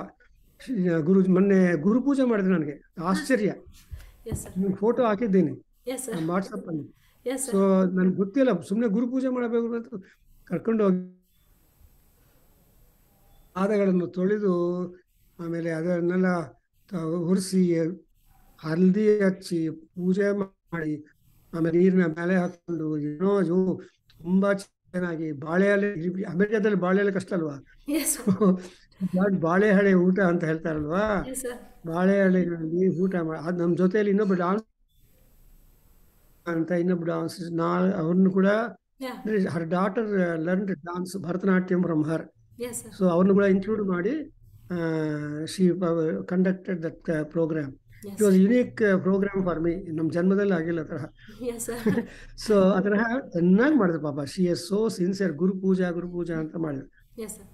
ಮೊನ್ನೆ ಗುರು ಪೂಜೆ ಮಾಡಿದ್ರು. ನನಗೆ ಆಶ್ಚರ್ಯ. Yes, sir. ನಿಮ್ಗೆ ಫೋಟೋ ಹಾಕಿದ್ದೀನಿ Yes, sir. ವಾಟ್ಸಪ್ ಅಲ್ಲಿ. Yes, sir. ಸೊ ನನ್ಗೆ ಗೊತ್ತಿಲ್ಲ, ಸುಮ್ಮನೆ ಗುರು ಪೂಜೆ ಮಾಡಬೇಕು ಅಂತ ಕರ್ಕೊಂಡು ಹೋಗಿ ಪಾದಗಳನ್ನು ತೊಳೆದು ಆಮೇಲೆ ಅದನ್ನೆಲ್ಲ ಒರೆಸಿ ಹಲ್ದಿ ಹಚ್ಚಿ ಪೂಜೆ ಮಾಡಿ ಆಮೇಲೆ ನೀರಿನ ಮೇಲೆ ಹಾಕೊಂಡು ಏನೋ ತುಂಬಾ ಚೆನ್ನಾಗಿ ಬಾಳೆ ಎಲೆ. ಅಮೆರಿಕದಲ್ಲಿ ಬಾಳೆ ಎಲೆ ಕಷ್ಟ ಅಲ್ವಾ? Yes, sir. ಬಾಳೆ ಹಳೆ ಊಟ ಅಂತ ಹೇಳ್ತಾರಲ್ವಾ? Yes, sir. ಬಾಳೆ ಹಳೆಗಳಲ್ಲಿ ಊಟ ಮಾಡಿ ಅದು ನಮ್ಮ ಜೊತೆಯಲ್ಲಿ ಇನ್ನೊಬ್ಬ ಡಾನ್ಸ್ ಅಂತ ಇನ್ನೊಬ್ಬ ಡಾನ್ಸ್ ಅವ್ರನ್ನು ಕೂಡ Yeah. Her daughter learn dance Bharatanatyam from her. Yes, sir. So ಅವ್ರನ್ನು ಕೂಡ ಇನ್ಕ್ಲೂಡ್ ಮಾಡಿ she conducted that programme. Yes. It was unique programme for me. ನಮ್ಮ ಜನ್ಮದಲ್ಲಿ ಆಗಿಲ್ಲ ಆ ತರಹ. Yes, sir. ಸೊ ಆ ತರಹ ಚೆನ್ನಾಗಿ ಮಾಡಿದ್ರು ಪಾಪ. She is so sincere. ಗುರು ಪೂಜಾ ಅಂತ ಮಾಡಿದ್ರು. Yes, sir.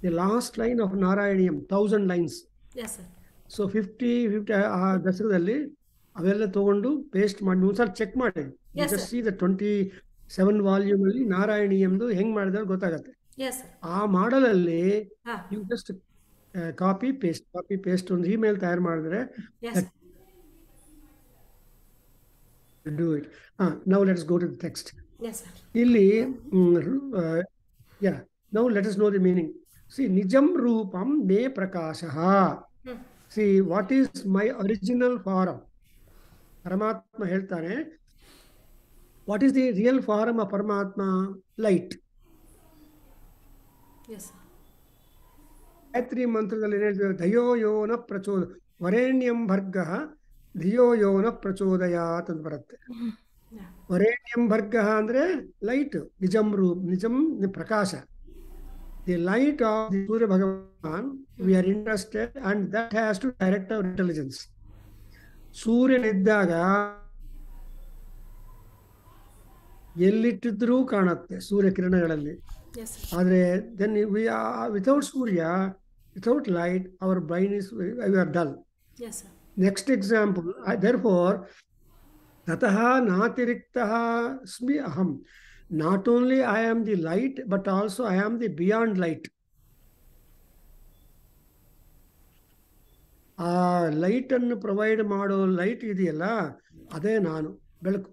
The last line of Narayaniyam 1000 lines. Yes, sir. So 50 ಆ ದಸರಾದಲ್ಲಿ ಅವೆಲ್ಲ ತಗೊಂಡು ಪೇಸ್ಟ್ ಮಾಡಿ ಒಂದ್ಸಲ ಚೆಕ್ ಮಾಡಿ. Yes, just sir. See the 27 volume ಅಲ್ಲಿ ನಾರಾಯಣಿಯಂದು ಹೆಂಗ್ ಮಾಡಿದ್ರೆ ಗೊತ್ತಾಗತ್ತೆ. Yes, sir. ಆ ಮಾಡಲಲ್ಲಿ Ah. You just copy paste ಒಂದು ಇಮೇಲ್ ತಯಾರು ಮಾಡಿದ್ರೆ Yes, sir. Do it. Now let's go to the text. Yes, sir. ಇಲ್ಲಿ now let us know the meaning. See ನಿಜಂ ರೂಪಂ ಮೇ ಪ್ರಕಾಶಃ. See what is my original form? ಪರಮಾತ್ಮ ಹೇಳ್ತಾನೆ, what is the real form of ಪರಮಾತ್ಮ? ಲೈಟ್. Yes, sir. ಗಾಯತ್ರಿ ಮಂತ್ರದಲ್ಲಿ ಏನು ಹೇಳ್ತೀವಿ? ಧಯೋ ಯೋ ನ ಪ್ರಚೋದ ವರೇಣ್ಯಂ ಭರ್ಗಃ ಧಿಯೋ ಯೋ ನ ಪ್ರಚೋದಯಾತ್ ಅಂತ ಬರುತ್ತೆ. Yeah. ವರೇಣ್ಯಂ ಭರ್ಗಃ ಅಂದ್ರೆ ಲೈಟ್. ನಿಜಂ ಪ್ರಕಾಶ. The light of the Surya Bhagavan we are interested and that has to direct our intelligence. ಸೂರ್ಯನಿದ್ದಾಗ ಎಲ್ಲಿಟ್ಟಿದ್ರೂ ಕಾಣುತ್ತೆ ಸೂರ್ಯ ಕಿರಣಗಳಲ್ಲಿ. Yes, sir. ಆದರೆ then without Surya, without light, our brain is we are dull. Yes, sir. Next example, therefore, tatah natiriktaha asmi aham. Not only I am the light, but also I am the beyond light. ಆ ಲೈಟ್ ಅನ್ನು ಪ್ರೊವೈಡ್ ಮಾಡೋ ಲೈಟ್ ಇದೆಯಲ್ಲ, ಅದೇ ನಾನು, ಬೆಳಕು.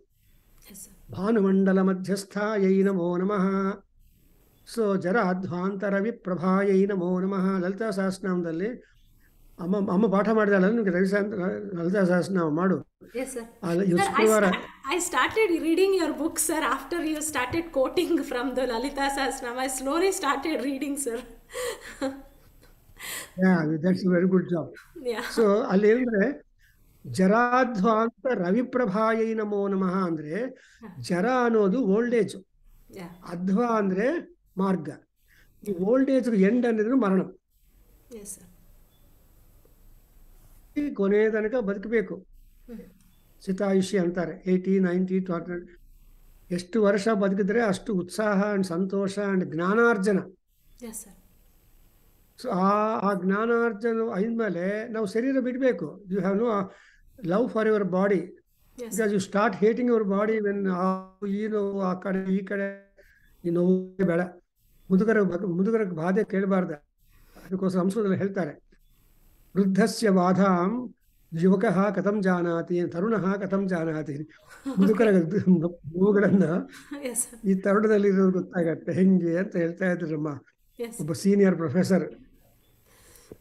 Yes, sir. ಭಾನುಮಂಡಲ ಮಧ್ಯಸ್ಥಾಯೈ ನಮೋ ನಮಃ. ಸೊ ಜರಾಧ್ವಾಂತರ ವಿಪ್ರಭಾಯೈ ನಮೋ ನಮಃ. ಲಲಿತಾ ಸಹಸ್ರನಾಮದಲ್ಲಿ ಅಮ್ಮ ಪಾಠ ಮಾಡಿದಾಳ ನಿಮಗೆ. ಲಲಿತಾ ಸಹಸ್ರನಾಮ ಮಾಡು. Yes, sir. ಶುಕ್ರವಾರ I started reading your book, sir, after you started quoting from the Lalita Sahasranama. I slowly started reading, sir. That's very good job. Yeah. So ಅಲ್ಲಿ ಅಂದ್ರೆ ಜರಾಧ್ವಾಂತ ರವಿಪ್ರಭಾಯೈ ನಮೋ ನಮಃ ಅಂದ್ರೆ ಜರ ಅನ್ನೋದು ಓಲ್ಡ್ ಏಜ್, Yeah. ಅಧ್ವ ಅಂದ್ರೆ ಮಾರ್ಗ. ಈ ಓಲ್ಡ್ ಏಜ್ ಎಂಡ್ ಅನ್ನಿದ್ರು ಮರಣ. Yes, sir. ಕೊನೆ ತನಕ ಬದುಕಬೇಕು. ಸಿತಾಯುಷ್ಯ ಅಂತಾರೆ. 80, 90, 100. ಎಷ್ಟು ವರ್ಷ ಬದುಕಿದ್ರೆ ಅಷ್ಟು ಉತ್ಸಾಹ ಅಂಡ್ ಸಂತೋಷ ಅಂಡ್ ಜ್ಞಾನಾರ್ಜನ. Yes, sir. ಸೊ ಆ ಜ್ಞಾನಾರ್ಜನ ಆದ್ಮೇಲೆ ನಾವು ಶರೀರ ಬಿಡಬೇಕು. You have no love for your body. Yes, because you start hating your body when ಈ ನೋವು ಆ ಕಡೆ ಈ ಕಡೆ ಈ ನೋವು ಬೇಡ. ಮುದುಗರ ಬಾಧೆ ಕೇಳಬಾರ್ದ. ಅದಕ್ಕೋಸ್ಕರ ಸಂಸ್ಕೃತದಲ್ಲಿ ಹೇಳ್ತಾರೆ, ವೃದ್ಧಸ್ಯ ಬಾಧಾಂ ಯುವಕಃ ಕಥಂ ಜಾನಾತಿ, ತರುಣಃ ಕಥಂ ಜಾನಾತಿ. ಮುದುಕರ ನೋವುಗಳನ್ನ Yes, sir. ಈ ತರುಣದಲ್ಲಿ ಇರೋದು ಗೊತ್ತಾಗತ್ತೆ ಹೆಂಗೆ ಅಂತ ಹೇಳ್ತಾ ಇದ್ರಮ್ಮ Yes. ಒಬ್ಬ ಸೀನಿಯರ್ ಪ್ರೊಫೆಸರ್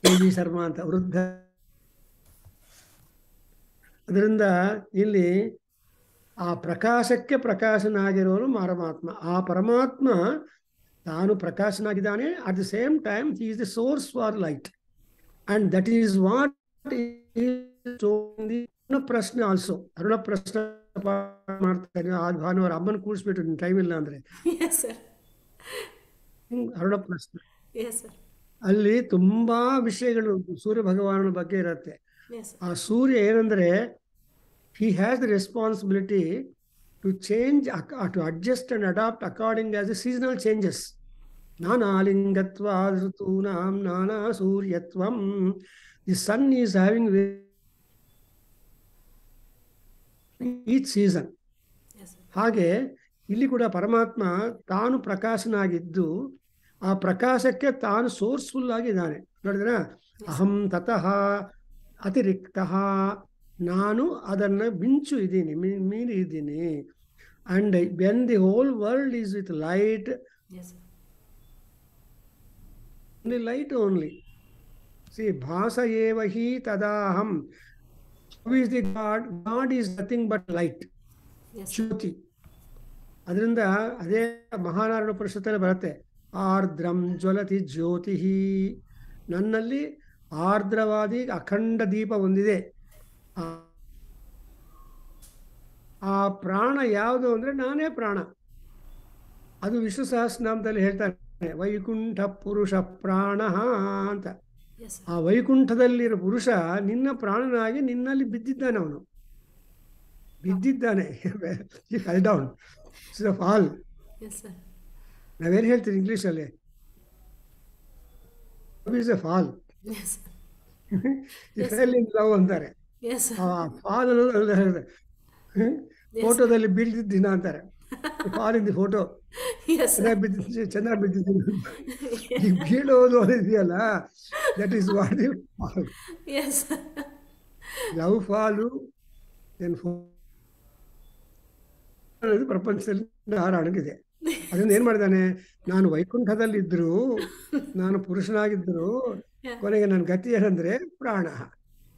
ಕೆ.ಜಿ. ಶರ್ಮಾ ಅಂತ. ವೃದ್ಧ. ಅದರಿಂದ ಇಲ್ಲಿ ಆ ಪ್ರಕಾಶಕ್ಕೆ ಪ್ರಕಾಶನಾಗಿರೋನು ಪರಮಾತ್ಮ. ಆ ಪರಮಾತ್ಮ ತಾನು ಪ್ರಕಾಶನಾಗಿದ್ದಾನೆ. At the same time he is the source for light. And that is what ಪ್ರಶ್ನೆ ಆಲ್ಸೋ. ಅರುಣ ಪ್ರಶ್ನೆ ಮಾಡ್ತಾರೆ ಆ ಭಾನುವಾರ. ಅಮ್ಮನ ಕೂಡಿಸ್ಬಿಟ್ಟು ನಿನ್ ಟೈಮ್ ಇಲ್ಲ ಅಂದ್ರೆ Yes, sir. ಅರುಣ ಪ್ರಶ್ನೆ. Yes, sir. ಅಲ್ಲಿ ತುಂಬಾ ವಿಷಯಗಳು ಸೂರ್ಯ ಭಗವಾನನ ಬಗ್ಗೆ ಇರುತ್ತೆ. Yes, sir. ಆ ಸೂರ್ಯ ಏನಂದ್ರೆ he has the responsibility to change, to adjust and adapt according as the seasonal changes. ನಾನಾಲಿಂಗತ್ವಾ ಋತೂನಾಂ ನಾನಾ ಸೂರ್ಯತ್ವಂ. The sun is having each season. Yes, sir. ಹಾಗೆ ಇಲ್ಲಿ ಕೂಡ ಪರಮಾತ್ಮ ತಾನು ಪ್ರಕಾಶನಾಗಿದ್ದು ಆ ಪ್ರಕಾಶಕ್ಕೆ ತಾನು ಸೋರ್ಸ್ಫುಲ್ ಆಗಿದ್ದಾನೆ. ನೋಡಿದ್ರ, ಅಹಂ ತತಃ ಅತಿರಿಕ್ತ, ನಾನು ಅದನ್ನು ಮಿಂಚು ಇದ್ದೀನಿ, ಮೀರಿ ಇದ್ದೀನಿ. And when the whole world is with light, Yes, sir. Light only. See ಭಾಸ ಏವ ಹಿ ತದಾಹಂ. Who is the god? God is nothing but light, Yes, sir. ಜ್ಯೋತಿ. ಅದರಿಂದ ಅದೇ ಮಹಾನಾರಾಯಣ ಉಪನಿಷತ್ತಲ್ಲಿ ಬರುತ್ತೆ, ಆರ್ದ್ರಂ ಜ್ವಲತಿ ಜ್ಯೋತಿ. ನನ್ನಲ್ಲಿ ಆರ್ದ್ರವಾದಿ ಅಖಂಡ ದೀಪ ಹೊಂದಿದೆ. ಆ ಪ್ರಾಣ ಯಾವುದು ಅಂದರೆ ನಾನೇ ಪ್ರಾಣ. ಅದು ವಿಷ್ಣು ಸಹಸ್ರನಾಮದಲ್ಲಿ ಹೇಳ್ತಾನೆ, ವೈಕುಂಠ ಪುರುಷ ಪ್ರಾಣ ಅಂತ. Yes, sir. ಆ ವೈಕುಂಠದಲ್ಲಿರೋ ಪುರುಷ ನಿನ್ನ ಪ್ರಾಣನಾಗಿ ನಿನ್ನಲ್ಲಿ ಬಿದ್ದಿದ್ದಾನೆ. ಅವನು ಬಿದ್ದಿದ್ದಾನೆ. Fell down, fall. Yes, sir. ನಾವೇನು ಹೇಳ್ತೀವಿ ಇಂಗ್ಲೀಷಲ್ಲಿ? Is a fall. Yes, sir. Fell in love ಅಂತಾರೆ. Yes, sir. ಆ ಫಾಲ್ ಅನ್ನೋದು ಫೋಟೋದಲ್ಲಿ ಬೀಳ್ದಿದ್ದ ದಿನ ಅಂತಾರೆ. Fall in the photo. Yes, sir. ಚೆನ್ನಾಗಿ ಬಿದ್ದಿದ್ದೀನಿ. ಈಗ ಬೀಳೋದು ಅನ್ನೋದಿದೆಯಲ್ಲ, that is what the fall. Yes, sir. Love fall ಅನ್ನೋದು ಪ್ರಪಂಚದಲ್ಲಿ ನಾರಾಯಣಗಿದೆ. ಅದನ್ನ ಏನ್ ಮಾಡಿದಾನೆ, ನಾನು ವೈಕುಂಠದಲ್ಲಿದ್ದರು, ನಾನು ಪುರುಷನಾಗಿದ್ದರು, ಕೊನೆಗೆ ನನ್ನ ಗತಿ ಏನಂದ್ರೆ ಪ್ರಾಣ.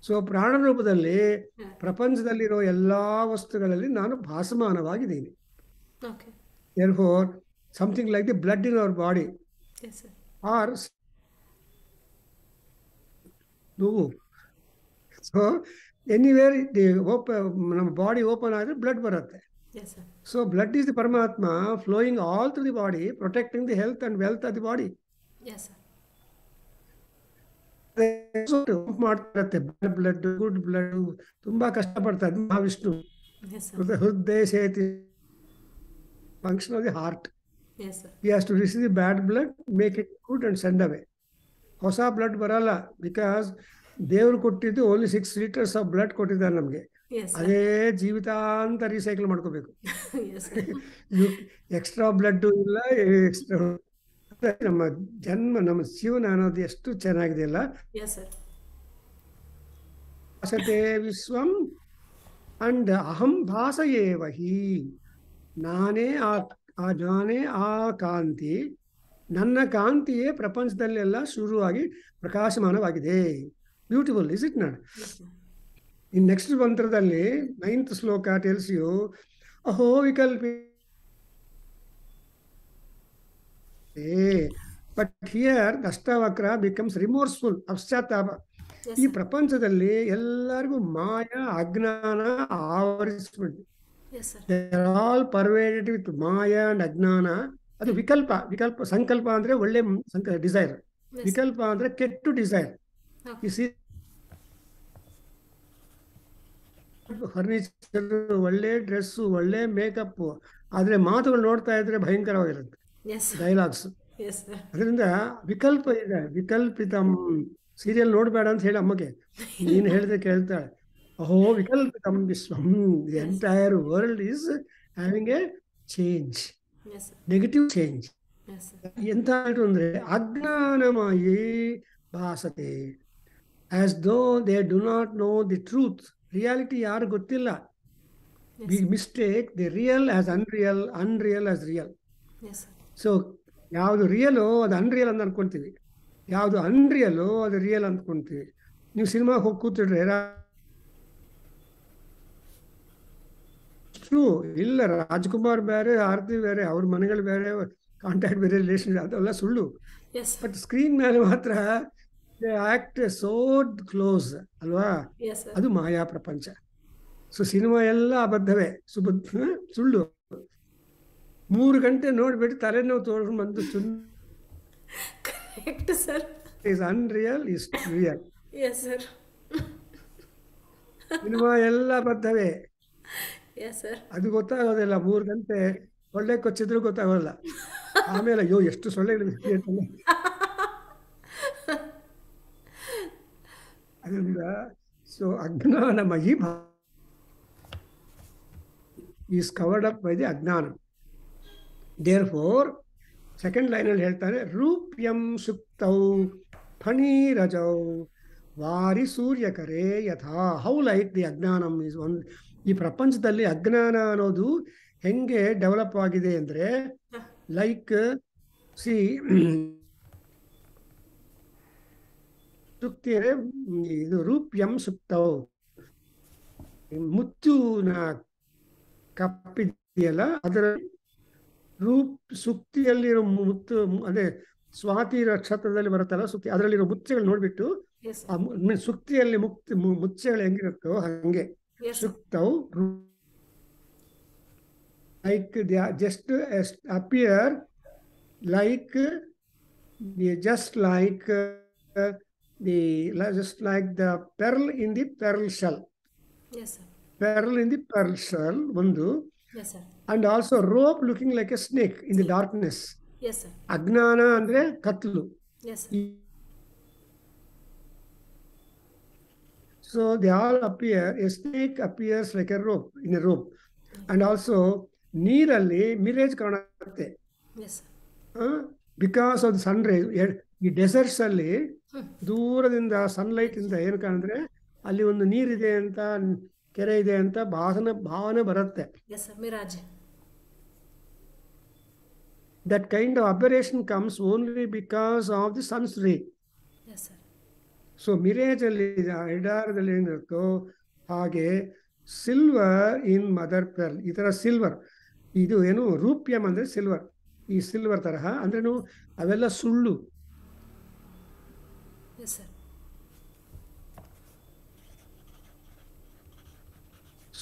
ಸೊ ಪ್ರಾಣ ರೂಪದಲ್ಲಿ ಪ್ರಪಂಚದಲ್ಲಿರೋ ಎಲ್ಲಾ ವಸ್ತುಗಳಲ್ಲಿ ನಾನು ಭಾಸಮಾನವಾಗಿದ್ದೀನಿ. Okay. Therefore, something like the blood in our body Yes, sir. or ನೋವು. ಸೊ ಎನಿವೇರ್ ದಿ ನಮ್ಮ ಬಾಡಿ ಓಪನ್ ಆದರೆ ಬ್ಲಡ್ ಬರುತ್ತೆ. Yes, sir. So blood is the ಪರಮಾತ್ಮ flowing all to the body, protecting the health and wealth of the body. Yes, sir. ಮಾಡ್ತಿರತ್ತೆ ಬ್ಲಡ್, ಗುಡ್ ಬ್ಲಡ್. ತುಂಬಾ ಕಷ್ಟಪಡ್ತಾರೆ ಮಹಾವಿಷ್ಣು. Yes, sir. ಹೃದಯ ಸೇತಿ function of the heart. Yes, sir. He has to receive the bad blood, make it good and send away. ಹೊಸ ಬ್ಲಡ್ ಬರಲ್ಲ, ಬಿಕಾಸ್ ದೇವರು ಕೊಟ್ಟಿದ್ದು ಓನ್ಲಿ 6 liters ಆಫ್ ಬ್ಲಡ್ ಕೊಟ್ಟಿದ್ದಾರೆ ನಮಗೆ. Yes, sir. ಅದೇ ಜೀವಿತಾಂತ ರೀಸೈಕಲ್ ಮಾಡ್ಕೋಬೇಕು. Yes, sir. ಎಕ್ಸ್ಟ್ರಾ ಬ್ಲಡ್ ಇಲ್ಲ, ಎಕ್ಸ್ಟ್ರಾ. ನಮ್ಮ ಜನ್ಮ, ನಮ್ಮ ಜೀವನ ಅನ್ನೋದು ಎಷ್ಟು ಚೆನ್ನಾಗಿದೆ ಅಲ್ಲ. Yes, sir. ಭಾಸತೆ ವಿಶ್ವಂ ಅಂಡ್ ಅಹಂ ಭಾಸಯೇವ ಹಿ. ನಾನೇ ನಾನೇ ಆ ಕಾಂತಿ, ನನ್ನ ಕಾಂತಿಯೇ ಪ್ರಪಂಚದಲ್ಲೆಲ್ಲ ಶುರುವಾಗಿ ಪ್ರಕಾಶಮಾನವಾಗಿದೆ. Beautiful, is it not? Yes, sir. In next ಮಂತ್ರದಲ್ಲಿ 9th ಶ್ಲೋಕ ಟೆಲ್ಸ್ ಯು, ಅಹೋ ವಿಕಲ್ಪಿ. But here Ashtavakra becomes remorseful, ಪಶ್ಚಾತ್ತಾಪ. Yes, ಈ sir. ಪ್ರಪಂಚದಲ್ಲಿ ಎಲ್ಲರಿಗೂ ಮಾಯ ಅಜ್ಞಾನ ಆವರಿಸ್ಬಿಟ್ಟು, Yes, sir. They are all pervaded with ಮಾಯ ಅಂಡ್ ಅಜ್ಞಾನ. ಅದು ವಿಕಲ್ಪ. ಸಂಕಲ್ಪ ಅಂದ್ರೆ ಒಳ್ಳೆ ಡಿಸೈರ್, Yes. ವಿಕಲ್ಪ ಅಂದ್ರೆ ಕೆಟ್ಟು ಡಿಸೈರ್. Okay. ಫರ್ನಿಚರ್, ಒಳ್ಳೆ ಡ್ರೆಸ್ಸು, ಒಳ್ಳೆ ಮೇಕಪ್, ಆದ್ರೆ ಮಾತುಗಳು ನೋಡ್ತಾ ಇದ್ರೆ ಭಯಂಕರವಾಗಿರುತ್ತೆ, Yes, sir. Dialogues. Yes, sir. ಅದರಿಂದ ವಿಕಲ್ಪ ಇದೆ. ವಿಕಲ್ಪಿತಂ ಸೀರಿಯಲ್ ನೋಡ್ಬೇಡ ಅಂತ ಹೇಳಿ ಅಮ್ಮಗೆ, ನೀನು ಹೇಳಿದ್ರೆ ಕೇಳ್ತಾಳೆ. ಅಹೋ ವಿಕಲ್ಪಿತಂ ವಿಶ್ವಂ. The entire world is having a change, Yes, sir. Negative change. Yes, sir. ಎಂತ ಆಯ್ತು ಅಂದ್ರೆ ಅಜ್ಞಾನಮಯೇ ಭಾಸತೆ, as though they do not know the truth. Reality ಯಾರು ಗೊತ್ತಿಲ್ಲ. Yes, we sir. Mistake the real as unreal, unreal as real. Yes, sir. So ಯಾವುದು ರಿಯಲು ಅದು ಅನ್ರಿಯಲ್ ಅಂತ ಅನ್ಕೊಂತೀವಿ, ಯಾವುದು ಅನ್ರಿಯಲು ಅದು ರಿಯಲ್ ಅಂದ್ಕೊಂತೀವಿ. ನೀವು ಸಿನಿಮಾಗೆ ಹೋಗಿ ಕೂತಿಡ್ರೆ ಟ್ರೂ ಇಲ್ಲ, ರಾಜ್ಕುಮಾರ್ ಬೇರೆ, ಆರತಿ ಬೇರೆ, ಅವ್ರ ಮನೆಗಳು ಬೇರೆ, ಕಾಂಟ್ಯಾಕ್ಟ್ ಬೇರೆ, ರಿಲೇಷನ್, ಅದೆಲ್ಲ ಸುಳ್ಳು. Yes, sir. ಬಟ್ ಸ್ಕ್ರೀನ್ ಮೇಲೆ ಮಾತ್ರ ಆಕ್ಟ್ ಸೋ ಕ್ಲೋಸ್ ಅಲ್ವಾ? Yes, sir. ಅದು ಮಾಯಾ ಪ್ರಪಂಚ. ಸೊ ಸಿನಿಮಾ ಎಲ್ಲ ಅಬದ್ಧವೇ, ಸುಳ್ಳು. 3 ಗಂಟೆ ನೋಡ್ಬಿಟ್ಟು ತಲೆನೋವು ತೋರ್ಕೊಂಡು ಬಂದು Correct, sir. Is unreal, is real. Yes, sir. Cinema ಎಲ್ಲ ಅಬದ್ಧವೇ. Yes, sir. ಅದು ಗೊತ್ತಾಗೋದಿಲ್ಲ. 3 ಗಂಟೆ ಒಳ್ಳೆ ಕೊಚ್ಚಿದ್ರು ಗೊತ್ತಾಗೋಲ್ಲ. ಆಮೇಲೆ ಅಯ್ಯೋ ಎಷ್ಟು ಸೊಳ್ಳೆಗಳು ಅಂತಲ್ಲ. ಅದರಿಂದ ಸೊ ಅಜ್ಞಾನಮಯಿ is covered up by the ಅಜ್ಞಾನ. ದೇರ್ ಫೋರ್ ಸೆಕೆಂಡ್ ಲೈನಲ್ಲಿ ಹೇಳ್ತಾರೆ, ರೂಪ್ಯಂ ಸುಕ್ತೌ ಫಣೀರಜೌ ವಾರಿ ಸೂರ್ಯಕರೇ ಯಥಾ. ಹೌ ಲೈಕ್ ದಿ ಅಜ್ಞಾನಂ ಈಸ್ ಒನ್. ಈ ಪ್ರಪಂಚದಲ್ಲಿ ಅಜ್ಞಾನ ಅನ್ನೋದು ಹೆಂಗೆ ಡೆವಲಪ್ ಆಗಿದೆ ಅಂದರೆ, ಲೈಕ್ ಸಿ ಸುಕ್ತಿ ಇದು ರೂಪ್ಯಂ ಸುಕ್ತೌ, ಮುತ್ತುನ ಕಪ್ಪಿದೆಯಲ್ಲ ಅದರ ಸುಕ್ತಿಯಲ್ಲಿರೋ ಮುತ್ತು, ಅದೇ ಸ್ವಾತಿ ನಕ್ಷತ್ರದಲ್ಲಿ ಬರುತ್ತಲ್ಲ ಸುಕ್ತಿ, ಅದರಲ್ಲಿರೋ ಮುಚ್ಚೆಗಳು ನೋಡ್ಬಿಟ್ಟು ಸುಕ್ತಿಯಲ್ಲಿ ಮುಚ್ಚೆಗಳು ಹೆಂಗಿರುತ್ತೋ ಹಂಗೆ ಸುಕ್ತೌ like just appear like just like the pearl in the pearl shell. Yes, sir. Pearl in the pearl shell, ಒಂದು. Yes, sir. And also rope looking like a snake in the darkness. Yes, sir. ಅಜ್ಞಾನ ಅಂದ್ರೆ ಕತ್ಲು. Yes, sir. So they all appear, a snake appears like a rope, in a rope. And also ನೀರಲ್ಲಿ ಮಿರೇಜ್ ಕಾಣುತ್ತೆ. Yes, sir. Because of sunrise. ಈ ಡೆಸರ್ಟ್ಸ್ ಅಲ್ಲಿ ದೂರದಿಂದ ಸನ್ಲೈಟ್ ಇಂದ ಏನು ಕಾಣಿದ್ರೆ ಅಲ್ಲಿ ಒಂದು ನೀರಿದೆ ಅಂತ, ಕೆರೆ ಇದೆ ಅಂತ ಭಾವನೆ ಬರುತ್ತೆ. Yes, sir. Mirage. That kind of aberration comes only because of the sun's ray. Yes, sir. So mirage ಅಲ್ಲಿ ಐಡಾರದಲ್ಲಿ ಏನಿರುತ್ತೋ ಹಾಗೆ ಸಿಲ್ವರ್ ಇನ್ ಮದರ್ ಪೆರ್ಲ್, ಈ ಥರ ಸಿಲ್ವರ್, ಇದು ಏನು ರೂಪ್ಯಂ ಅಂದರೆ ಸಿಲ್ವರ್, ಈ ಸಿಲ್ವರ್ ತರಹ ಅಂದ್ರೇನು ಅವೆಲ್ಲ ಸುಳ್ಳು. Yes, sir.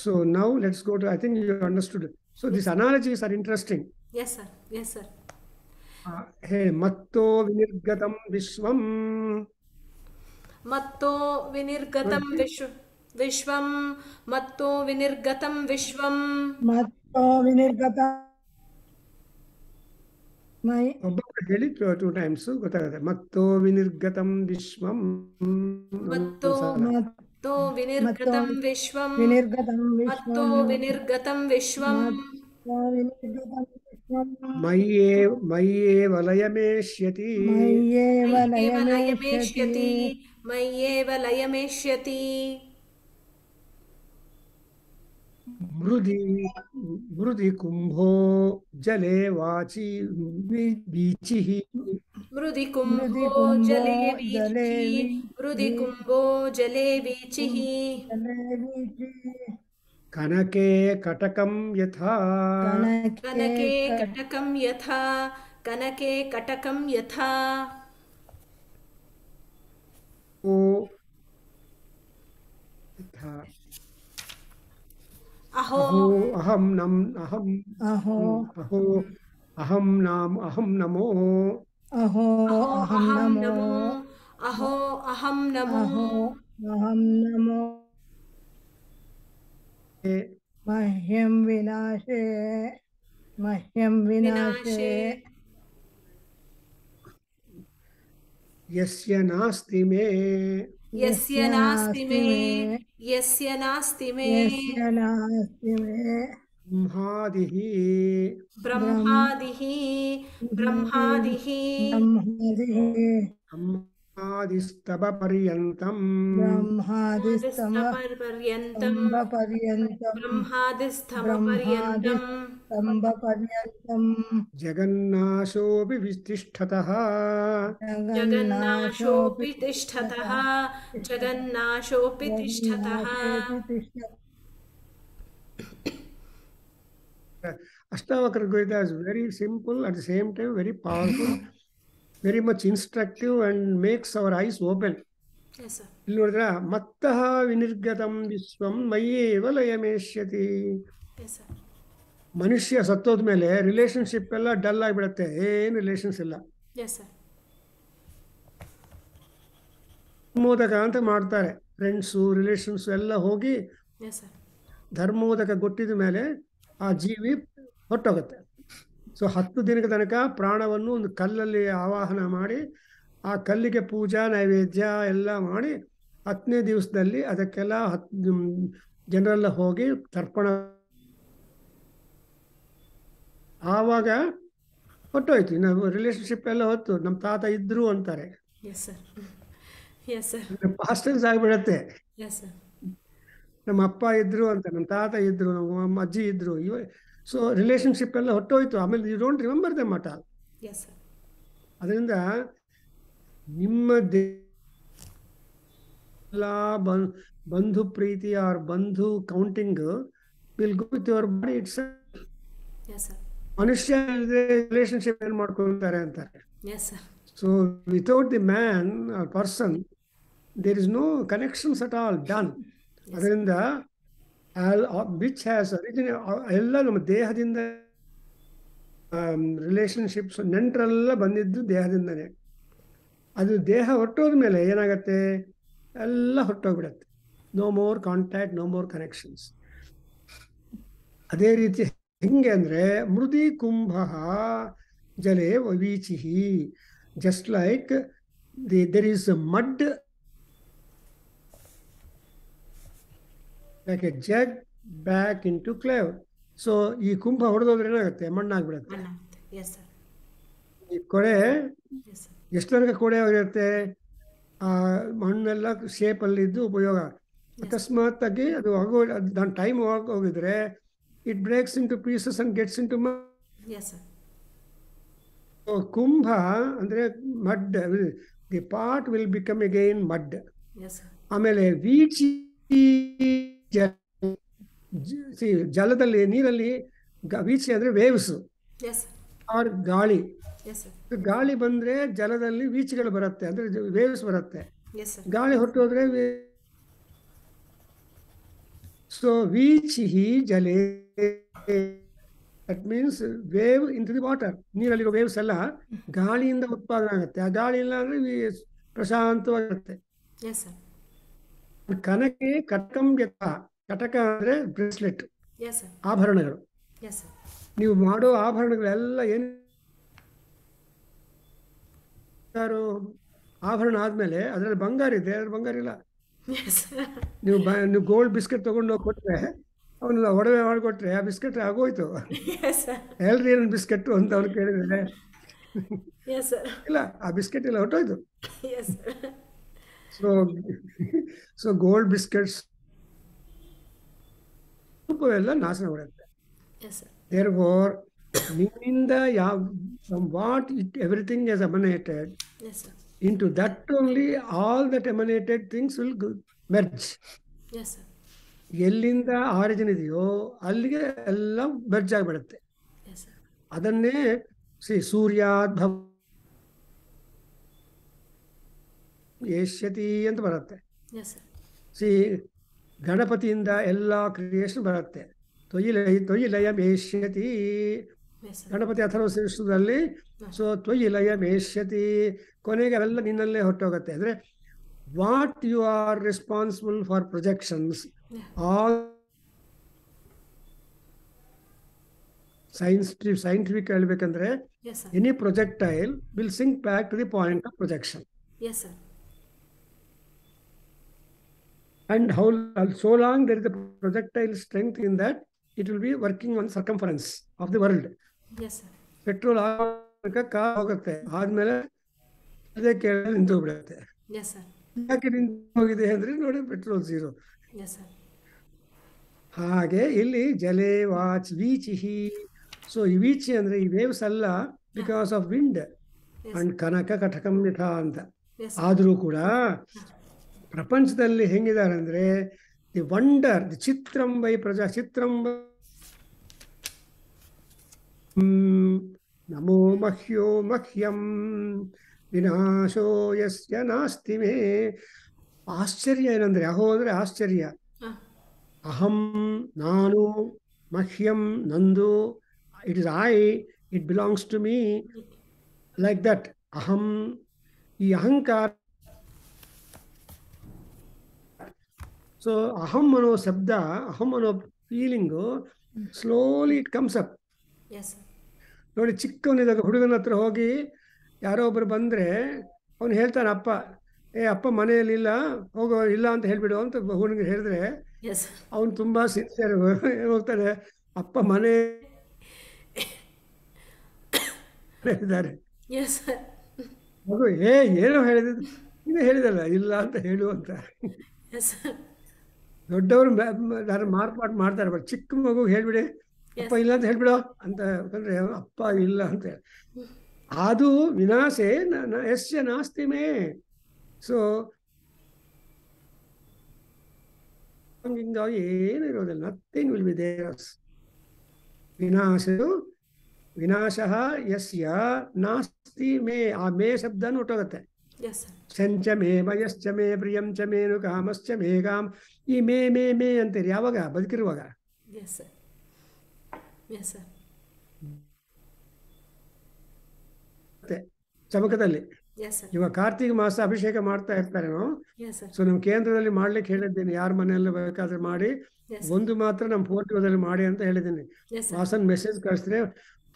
So now let's go to, I think you understood. So these analogies are interesting. Yes, sir. Yes, sir. Hey, matto vinirgatam vishwam. Matto vinirgatam vishwam. Matto vinirgatam vishwam. Matto vinirgatam. ಒಬ್ಬೊಬ್ಬರು ಹೇಳಿ 2 times ಗೊತ್ತಾಗುತ್ತೆ. ಮತ್ತೋ ವಿನಿರ್ಗತಂ ವಿಶ್ವಂ. ಮತ್ತೋ ವಿನಿರ್ಗತಂ ವಿಶ್ವಂ. ಮತ್ತೋ ವಿನಿರ್ಗತಂ ವಿಶ್ವಂ. ಮಯ್ಯೇ ವಲಯಮೇಷ್ಯತಿ. ಮಯ್ಯೇವ ಲಯಮೇಷ್ಯತಿ. ಮೃದಿ ಕುಂಭೋ ಜಲೆ ವಾಚಿ ಬೀಚಿಃ. ಮೃದಿ ಕುಂಭೋ ಜಲೆ ವೀಚಿಃ. ಮೃದಿ ಕುಂಭೋ ಜಲೆ ವೀಚಿಃ. ಕನಕೆ ಕಟಕಂ ಯಥಾ. ಕನಕೆ ಕಟಕಂ ಯಥಾ. ಕನಕೆ ಕಟಕಂ ಯಥಾ. ಓ ಅಹೋ ಅಹಂ ನಮ್ ಅಹಂ ಅಹೋ ಅಹಂ ನಮೋ. ಅಹೋ ಅಹಂ ನಮೋ. ಅಹೋ ಅಹಂ ನಮೋ. ಅಹಂ ನಮೋ. ಮಹ್ಯಂ ವಿನಾಶೇ. ಮಹ್ಯಂ ವಿನಾಶೇ. ಯಸ್ಯ ನಾಸ್ತಿ ಮೇ. ಯಸ್ಯ ನಾಸ್ತಿ ಮೇ. ಯಸ್ಯ ನಾಸ್ತಿ ಮೇ. ಯಸ್ಯ ನಾಸ್ತಿ ಮೇ. ಬ್ರಹ್ಮಾದಿಃ. ಬ್ರಹ್ಮಾದಿಃ. ಬ್ರಹ್ಮಾದಿಃ. ಬ್ರಹ್ಮಾದಿಸ್ತವ ಪರ್ಯಂತಂ. ಬ್ರಹ್ಮಾದಿಸ್ತವ ಪರ್ಯಂತಂ. ಪರ್ಯಂತಂ. ಬ್ರಹ್ಮಾದಿಸ್ತವ ಪರ್ಯಂತಂ. ಸ್ತಂಭ ಪರ್ಯಂತಂ. ಜಗನ್ನಾಶೋಪಿ ವಿತಿಷ್ಠತಃ. ಜಗನ್ನಾಶೋಪಿ ತಿಷ್ಠತಃ. ಜಗನ್ನಾಶೋಪಿ ತಿಷ್ಠತಃ. Ashtavakra Gita is very simple, at the same time very powerful, very much instructive and makes our eyes open. Yes, sir. ಇಲ್ಲಿ ನೋಡಿದ್ರ ಮತ್ತಃ ವಿನಿರ್ಗತಂ ವಿಶ್ವಂ ಮಯ್ಯೇವ ಲಯಮೇಷ್ಯತಿ. Yes, sir. ಮನುಷ್ಯ ಸತ್ತೋದ್ಮೇಲೆ ರಿಲೇಶನ್ಶಿಪ್ ಎಲ್ಲ ಡಲ್ ಆಗಿಬಿಡುತ್ತೆ, ಏನು ರಿಲೇಷನ್ಸ್ ಇಲ್ಲ. Yes, sir. ಧರ್ಮೋದಕ ಅಂತ ಮಾಡ್ತಾರೆ, ಫ್ರೆಂಡ್ಸು ರಿಲೇಷನ್ಸು ಎಲ್ಲ ಹೋಗಿ Yes, sir. ಧರ್ಮೋದಕ ಕೊಟ್ಟಿದ ಮೇಲೆ ಆ ಜೀವಿ ಹೊಟ್ಟೋಗುತ್ತೆ. ಸೊ 10 ದಿನದ ತನಕ ಪ್ರಾಣವನ್ನು ಒಂದು ಕಲ್ಲಲ್ಲಿ ಆವಾಹನ ಮಾಡಿ ಆ ಕಲ್ಲಿಗೆ ಪೂಜಾ ನೈವೇದ್ಯ ಎಲ್ಲ ಮಾಡಿ 10ನೇ ದಿವಸದಲ್ಲಿ ಅದಕ್ಕೆಲ್ಲ ಜನರೆಲ್ಲ ಹೋಗಿ ತರ್ಪಣ ಆವಾಗ ಹೊಟ್ಟೋಯ್ತು. ನಾವು ರಿಲೇಶನ್ಶಿಪ್ ಎಲ್ಲ ಹೊತ್ತು ನಮ್ಮ ತಾತ ಇದ್ರು ಅಂತಾರೆ, Yes, sir. Yes, sir. Past tense ಆಗಿಬಿಡತ್ತೆ. Yes, sir. ನಮ್ಮ ಅಪ್ಪ ಇದ್ರು ಅಂತ, ನಮ್ಮ ತಾತ ಇದ್ರು, ನಮ್ಮ ಅಜ್ಜಿ ಇದ್ರು, ಸೊ ರಿಲೇಶನ್ಶಿಪ್ ಎಲ್ಲ ಹೊಟ್ಟೋಯ್ತು. ಆಮೇಲೆ you don't remember them at all. Yes, sir. ಅದರಿಂದ ನಿಮ್ಮ ಎಲ್ಲ ಬಂಧು ಪ್ರೀತಿ ಆರ್ ಬಂಧು counting will go with your body it's. Yes, sir. ಮನುಷ್ಯ ರಿಲೇಶನ್ಶಿಪ್ ಏನ್ ಮಾಡ್ಕೊಳ್ತಾರೆ ಅಂತಾರೆ. Yes, sir. So without the man or person there is no connections at all done. ಅದರಿಂದ ವಿಚ್ ಹ್ಯಾಸ್ ಎಲ್ಲ ನಮ್ಮ ದೇಹದಿಂದ ರಿಲೇಶನ್ಶಿಪ್ಸ್ ನೆಂಟರೆಲ್ಲ ಬಂದಿದ್ದು ದೇಹದಿಂದನೇ. ಅದು ದೇಹ ಹೊರಟೋದ್ಮೇಲೆ ಏನಾಗತ್ತೆ, ಎಲ್ಲ ಹೊರಟೋಗ್ಬಿಡತ್ತೆ. No more contact, no more connections. ಅದೇ ರೀತಿ ಹೆಂಗೆ ಅಂದರೆ ಮೃದಿ ಕುಂಭ ಜಲೆ ವೀಚಿ, just like there is mud like a jug back into clay. So ಈ ಕುಂಭ ಹೊಡೆದೋದ್ರೆ ಏನಾಗುತ್ತೆ, ಮಣ್ಣಾಗ್ಬಿಡತ್ತೆ. Yes, sir. ಈ ಕೊಡೆ Yes, sir. ಎಷ್ಟು ತನಕ ಕೊಡೆ ಆಗಿರುತ್ತೆ, ಆ ಮಣ್ಣೆಲ್ಲ ಶೇಪಲ್ಲಿದ್ದು ಉಪಯೋಗ. ಅಕಸ್ಮಾತ್ ಆಗಿ ಅದು ನನ್ನ ಟೈಮ್ ಹೋಗಿದ್ರೆ it breaks into pieces and gets into Yes, sir. ಕುಂಭ ಅಂದರೆ mud, the part will become again mud. Yes, sir. ಆಮೇಲೆ ವೀಚಿ ಜಲದಲ್ಲಿ, ನೀರಲ್ಲಿ ವೀಚಿ ಅಂದರೆ ವೇವ್ಸ್ Yes, sir. ಆರ್ ಗಾಳಿ. Yes, sir. ಗಾಳಿ ಬಂದರೆ ಜಲದಲ್ಲಿ ವೀಚಿಗಳು ಬರುತ್ತೆ, ಅಂದರೆ ವೇವ್ಸ್ ಬರುತ್ತೆ. Yes, sir. ಗಾಳಿ ಹೊರಟೋದ್ರೆ ಸೊ ವೀಚಿ ಜಲೆ, that means wave into the water. ನೀರಲ್ಲಿರೋ ವೇವ್ಸ್ ಎಲ್ಲ ಗಾಳಿಯಿಂದ ಉತ್ಪಾದನೆ ಆಗುತ್ತೆ. ಆ ಗಾಳಿ ಇಲ್ಲ ಅಂದರೆ ಪ್ರಶಾಂತವಾಗಿರುತ್ತೆ. Yes, sir. ಕನಕೆ ಕಟಕಂ ಯಥ, ಕಟಕ ಅಂದರೆ ಬ್ರೇಸ್ಲೆಟ್, Yes, sir. ಆಭರಣಗಳು. Yes, sir. ನೀವು ಮಾಡೋ ಆಭರಣಗಳೆಲ್ಲ ಏನು ಆಭರಣ ಆದಮೇಲೆ ಅದರಲ್ಲಿ ಬಂಗಾರ ಇದೆ, ಅದ್ರಲ್ಲಿ ಬಂಗಾರ ಇಲ್ಲ. Yes, sir. ನೀವು ಗೋಲ್ಡ್ ಬಿಸ್ಕೆಟ್ ತೊಗೊಂಡು ಹೋಗಿ ಕೊಟ್ಟರೆ, ಅವನು ಒಡವೆ ಮಾಡಿಕೊಟ್ರೆ ಆ ಬಿಸ್ಕೆಟ್ ಆಗೋಯ್ತು. Yes, sir. ಎಲ್ರಿ ಏನು ಬಿಸ್ಕೆಟ್ಟು ಅಂತ ಅವ್ನು ಕೇಳಿದರೆ Yes, sir. ಇಲ್ಲ, ಆ ಬಿಸ್ಕೆಟ್ ಎಲ್ಲ ಹೊಟ್ಟೋಯ್ತು. Yes, sir. So gold biscuits ರೂಪವೆಲ್ಲ ನಾಶ ಮಾಡುತ್ತೆ. Yes, sir. Therefore, ನಿಮ್ಮಿಂದ from what everything has emanated, Yes, sir. into that only all that emanated things will merge. Yes, sir. ಎಲ್ಲಿಂದ ಆರಿಜಿನ್ ಇದೆಯೋ ಅಲ್ಲಿಗೆ ಎಲ್ಲ ಮೆರ್ಜ್ ಆಗಿಬಿಡುತ್ತೆ. Yes, sir. ಅದನ್ನೇ ಸೂರ್ಯಾದ್ಭವ ಏಷ್ಯತಿ ಅಂತ ಬರುತ್ತೆ. Yes, sir. ಗಣಪತಿಯಿಂದ ಎಲ್ಲ ಕ್ರಿಯೇಷನ್ ಬರುತ್ತೆ. ತ್ವಯಿ ಲಯಂ ಏಷ್ಯತಿ, Yes, sir. ಗಣಪತಿ ಅಥರ್ವ ಶ್ರೇಷ್ಠದಲ್ಲಿ. ಸೊ ತ್ವಯಿ ಲಯಂ ಏಷ್ಯತಿ, ಕೊನೆಗೆ ಅವೆಲ್ಲ ನಿನ್ನಲ್ಲೇ ಹೊಟ್ಟೋಗುತ್ತೆ. ಅಂದರೆ what you are responsible for projections, all scientific ಹೇಳ್ಬೇಕಂದ್ರೆ Yes, sir. Any projectile will sink back to the point of projection. Yes, sir. And how so long there is a projectile strength in that, it will be working on circumference of the world. Yes, sir. Petrol ಹೋಗುತ್ತೆ, ಆದ್ಮೇಲೆ ಅದೇ ಕೇಳಿ ನಿಂತು ಹೋಗ್ಬಿಡುತ್ತೆ. Yes, sir. ಯಾಕೆ ನಿಂತು ಹೋಗಿದೆ ಅಂದ್ರೆ ನೋಡಿ, ಪೆಟ್ರೋಲ್ ಝೀರೋ. Yes, sir. ಹಾಗೆ ಇಲ್ಲಿ ಜಲೆ ವಾಚ್ ವೀಚಿಹಿ. ಸೊ ಈ ವೀಚಿ ಅಂದ್ರೆ ಈ ವೇವ್ಸ್ ಅಲ್ಲ, ಬಿಕಾಸ್ ಆಫ್ ವಿಂಡ್ ಅಂಡ್ ಕನಕ ಕಟಕಂ ಯಥ ಅಂತ. Yes, sir. ಆದರೂ ಕೂಡ ಪ್ರಪಂಚದಲ್ಲಿ ಹೆಂಗಿದ್ದಾರೆ ಅಂದರೆ ದಿ ವಂಡರ್, ದಿ ಚಿತ್ರಂ ವೈ ಪ್ರಜಾ ಚಿತ್ರಂ ನಮೋ ಮಹ್ಯೋ ಮಹ್ಯಂ ವಿನಾಶೋ ಯಸ್ಯ ನಾಸ್ತಿ ಮೇ. ಆಶ್ಚರ್ಯ ಏನಂದರೆ, ಅಹೋ ಅಂದರೆ ಆಶ್ಚರ್ಯ, ಅಹಂ ನಾನು, ಮಹ್ಯಂ ನಂದು, it is I, it belongs to me, like that ಅಹಂ. ಈ ಅಹಂಕಾರ, ಸೊ ಅಹಂ ಅನ್ನೋ ಶಬ್ದ, ಅಹಂ ಅನ್ನೋ feeling slowly it comes up. Yes, sir. ನೋಡಿ, ಚಿಕ್ಕವನಿದಾಗ ಹುಡುಗನ ಹತ್ರ ಹೋಗಿ ಯಾರೋ ಒಬ್ರು ಬಂದರೆ ಅವನು ಹೇಳ್ತಾನೆ, ಅಪ್ಪ ಅಪ್ಪ ಮನೆಯಲ್ಲಿ ಇಲ್ಲ, ಹೋಗೋ ಇಲ್ಲ ಅಂತ ಹೇಳ್ಬಿಡು ಅಂತ ಹುಡುಗನಿಗೆ ಹೇಳಿದ್ರೆ Yes. ಅವನು ತುಂಬ ಸಿನ್ಸಿಯರ್ ಹೋಗ್ತಾನೆ, ಅಪ್ಪ ಮನೆ ಇದ್ದಾರೆ. Yes, sir. ಮಗು ಏನೋ ಹೇಳಿದ, ನೀವೇ ಹೇಳಿದಲ್ಲ ಇಲ್ಲ ಅಂತ ಹೇಳು ಅಂತ. Yes, sir. ದೊಡ್ಡವರು ಯಾರು ಮಾರ್ಪಾಡು ಮಾಡ್ತಾರೆ, ಬಟ್ ಚಿಕ್ಕ ಮಗು ಹೇಳ್ಬಿಡಿ ಅಪ್ಪ ಇಲ್ಲ ಅಂತ ಹೇಳ್ಬಿಡೋ ಅಂತ, ಯಾಕಂದ್ರೆ ಅಪ್ಪ ಇಲ್ಲ ಅಂತ ಹೇಳಿ ಅದು ವಿನಾಶೇ ಯಸ್ಯ ನಾಸ್ತಿ ಮೇ. ಸೊ ಹಿಂಗಾಗಿ ಏನು ಇರೋದಿಲ್ಲ, ನಥಿಂಗ್ ವಿಲ್ ಬಿ ದೇರ್. ವಿನಾಶಃ ಯಸ್ಯ ನಾಸ್ತಿ ಮೇ, ಆ ಮೇ ಶಬ್ದನೂ ಹೊಟ್ಟೋಗುತ್ತೆ. Yes, sir. ಸಂಚ ಮೇ ಮಯಶ್ಚ ಮೇ ಪ್ರಿಯಂ ಚ ಮೇನು ಕಾಮಶ್ಚ ಮೇ ಕಾಮ್. ಈ ಮೇ ಮೇ ಮೇ ಅಂತೀರಿ ಯಾವಾಗ? ಬದುಕಿರುವಾಗ. Yes, sir. Yes, sir. ಮತ್ತೆ ಚಮಕದಲ್ಲಿ Yes, sir. ಇವಾಗ ಕಾರ್ತಿಕ ಮಾಸ ಅಭಿಷೇಕ ಮಾಡ್ತಾ ಇರ್ತಾರೆ ನಾವು. Yes, sir. ಸೊ ನಮ್ಮ ಕೇಂದ್ರದಲ್ಲಿ ಮಾಡ್ಲಿಕ್ಕೆ ಹೇಳಿದ್ದೀನಿ, ಯಾರ ಮನೆಯಲ್ಲ ಬೇಕಾದ್ರೆ ಮಾಡಿ, Yes, sir. ಒಂದು ಮಾತ್ರ ನಮ್ಮ ಪೋರ್ಟಿಯೋದಲ್ಲಿ ಮಾಡಿ ಅಂತ ಹೇಳಿದ್ದೀನಿ. Yes, sir. ವಾಸನ್ ಮೆಸೇಜ್ ಕಳಿಸಿದ್ರೆ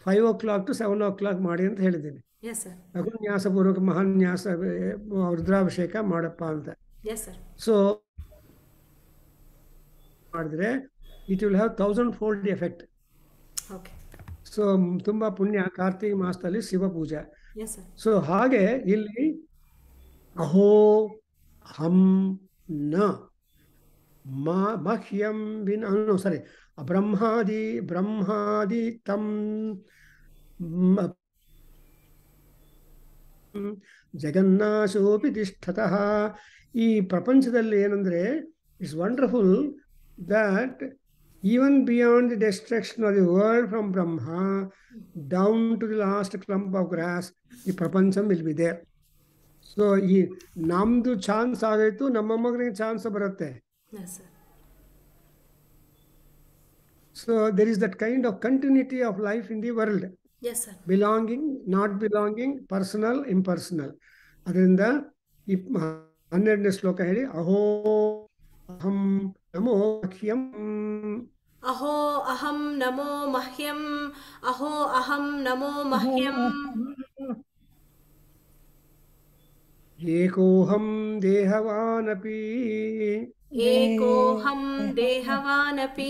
5 o'clock to 7 o'clock ಮಾಡಿ ಅಂತ ಹೇಳಿದ್ದೀನಿ. Yes, sir. ಲಘುನ್ಯಾಸಪೂರ್ವಕ ಮಹಾನ್ಯಾಸ ರುದ್ರಾಭಿಷೇಕ ಮಾಡಪ್ಪ ಅಂತ. Yes, sir. ಸೊ ಮಾಡಿದ್ರೆ it will have 1000-fold effect. Okay. So ತುಂಬ ಪುಣ್ಯ ಕಾರ್ತಿಕ ಮಾಸದಲ್ಲಿ ಶಿವ ಪೂಜೆ. Yes, sir. ಸೊ ಹಾಗೆ ಇಲ್ಲಿ ಅಹೋ ಹಂ ನ ಮಹ್ಯಂ ಸರಿ ಬ್ರಹ್ಮಾದಿ ತಂ ಜಗನ್ನಾಶೋಪಿ ತಿಷ್ಠತಃ. ಈ ಪ್ರಪಂಚದಲ್ಲಿ ಏನಂದ್ರೆ it's wonderful that even beyond the destruction of the world from Brahma down to the last clump of grass, the prapancham will be there. So ಈ ನಮ್ದು ಚಾನ್ಸ್ ಆಗೋಯ್ತು, ನಮ್ಮ ಮಗನಿಗೆ ಚಾನ್ಸ್ ಬರುತ್ತೆ. Yes, sir. So there is that kind of continuity of life in the world. Yes, sir. Belonging, not belonging, personal, impersonal. ಅದರಿಂದ ಈ 12ನೇ ಶ್ಲೋಕ ಹೇಳಿ, ಅಹೋ ಅಹಂ ನಮೋ ಮಹ್ಯಂ. Aho aham namo mahyam. Aho aham namo mahyam. ಏಕೋಹಂ ದೇಹವಾನಪಿ. Ekoham dehavanapi.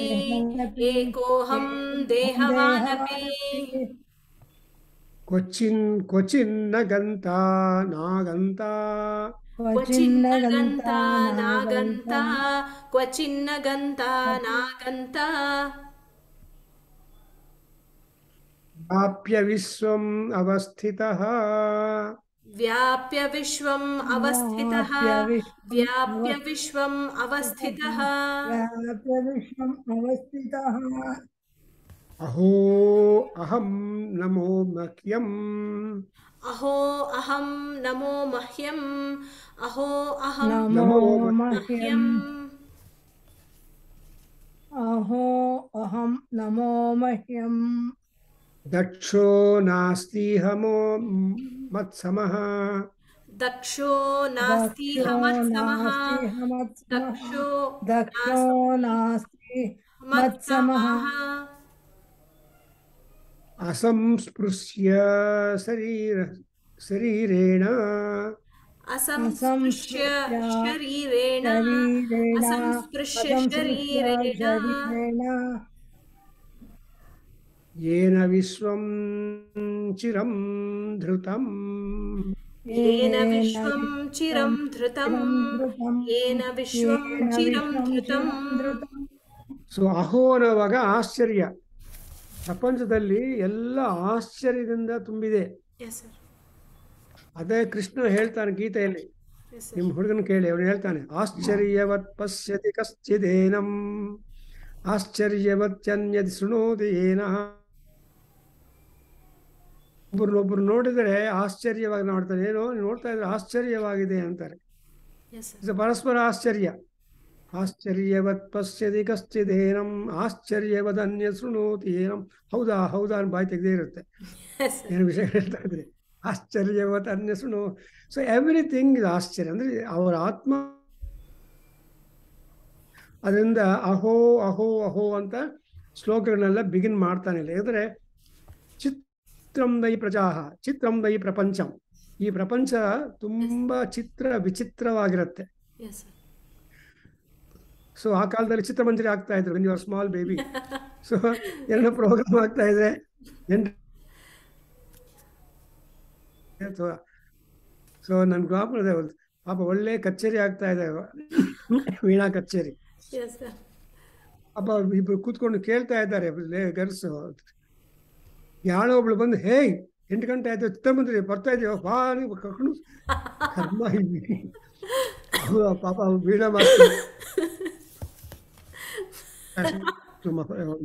Ekoham dehavanapi. ಕ್ವಚಿನ್ನ ಗಂತ ನಾಗಂತ. Kwachinna ganta naganta. Kwachinna ganta naganta. ವ್ಯಾಪ್ಯ ವಿಶ್ವಂ ಅವಸ್ಥಿತಃ. Vyapya vishwam avasthitah. Vyapya vishwam avasthitah. ವ್ಯಾಪ್ಯವಿಶ್ವಂ ಅವಸ್ಥಿತಃ. ಅಹೋ ಅಹಂ ನಮೋ ಮಹ್ಯಂ. Aho aham namo mahyam. Aho aham ನಮೋ ನಮೋ ಮಹ್ಯಂ. ಅಹೋ ಅಹಂ ನಮೋ ಮಹ್ಯಂ. ದಕ್ಷೋ ನಾಸ್ತಿ ಹಮೋ ಮತ್ಸಮಃ. daksho nasti hamatsamah. Daksho ದಕ್ಷೋ ನಾಸ್ತಿ ಮತ್ಸಮಃ. ಅಸಂಸ್ಪೃಶ್ಯ ಶರೀರೇಣ. asamsprushya sharirena. Asamsprushya sharirena. ಯೇನ ವಿಶ್ವಂ ಚಿರಂ ಧೃತಂ. येन विश्वं चिरं धृतं. येन विश्वं चिरं धृतं. ಸೊ ಅಹೋ ಅನ್ನುವಾಗ ಆಶ್ಚರ್ಯ, ಪ್ರಪಂಚದಲ್ಲಿ ಎಲ್ಲ ಆಶ್ಚರ್ಯದಿಂದ ತುಂಬಿದೆ. Yes, sir. ಅದೇ ಕೃಷ್ಣ ಹೇಳ್ತಾನೆ ಗೀತೆಯಲ್ಲಿ. Yes, sir. ನಿಮ್ಮ ಹುಡುಗನ ಕೇಳಿ, ಅವನು ಹೇಳ್ತಾನೆ, ಆಶ್ಚರ್ಯವತ್ ಪಶ್ಯತಿ ಕಶ್ಚಿದೇನಂ ಆಶ್ಚರ್ಯವತ್ಯನ್ಯದ್ ಶೃಣೋತಿ ಏನಃ. ಒಬ್ಬರನ್ನೊಬ್ರು ನೋಡಿದರೆ ಆಶ್ಚರ್ಯವಾಗಿ ನೋಡ್ತಾನೆ, ಏನೋ ನೋಡ್ತಾ ಇದ್ರೆ ಆಶ್ಚರ್ಯವಾಗಿದೆ ಅಂತಾರೆ. Yes, sir. ಇದು ಪರಸ್ಪರ ಆಶ್ಚರ್ಯ. ಆಶ್ಚರ್ಯವತ್ ಪಶ್ಯತಿ ಕಶ್ಚಿದೇನಂ ಆಶ್ಚರ್ಯವದನ್ಯ ಶೃಣೋತಿ ಏನಂ. ಹೌದಾ ಹೌದಾ ಅಂತ ಬಾಯಿ ತೆಗೆದೇ ಇರುತ್ತೆ. Yes, sir. ಏನು ವಿಷಯ ಹೇಳ್ತಾ ಇದ್ರಿ, ಆಶ್ಚರ್ಯವತ್ ಅನ್ಯ ಶೃಣು. ಸೊ ಎವ್ರಿಥಿಂಗ್ ಇದು ಆಶ್ಚರ್ಯ, ಅಂದರೆ ಅವರ ಆತ್ಮ. ಅದರಿಂದ ಅಹೋ ಅಹೋ ಅಹೋ ಅಂತ ಶ್ಲೋಕಗಳನ್ನೆಲ್ಲ ಬಿಗಿನ್ ಮಾಡ್ತಾನೆ. ಯಾಕಂದರೆ ಚಿತ್ರಂ ವೈ ಪ್ರಜಾಹ ಚಿತ್ರಂ ವೈ ಪ್ರಪಂಚಂ. ಈ ಪ್ರಪಂಚ ತುಂಬಾ ವಿಚಿತ್ರವಾಗಿರುತ್ತೆ. Yes, sir. ಸೊ ಆ ಕಾಲದಲ್ಲಿ ಚಿತ್ರಮಂಜರಿ ಆಗ್ತಾ ಇದ್ರು when you are small baby. So ಏನೋ ಪ್ರೋಗ್ರಾಮ್ ಆಗ್ತಾ ಇದೆ, ಸೊ ನನ್ ಜ್ಞಾಪಕ ಪಾಪ ಒಳ್ಳೆ ಕಚೇರಿ ಆಗ್ತಾ ಇದೆ, ವೀಣಾ ಕಚೇರಿ. Yes, sir. ಪಾಪ ಇಬ್ರು ಕೂತ್ಕೊಂಡು ಕೇಳ್ತಾ ಇದ್ದಾರೆ ಗರ್ಲ್ಸ್. ಯಾರೋ ಒಬ್ಳು ಬಂದು, ಹೇಯ್ 8 ಗಂಟೆ ಆಯ್ತು, ಚಿತ್ರಮಂಜರಿ ಬರ್ತಾ ಇದೆಯೋ ಬಾ ನೀವು ಕರ್ಕೊಂಡು. ಕರ್ಮ ಪಾಪ ವೀಣಾ ಮಾಸ್ಟರ್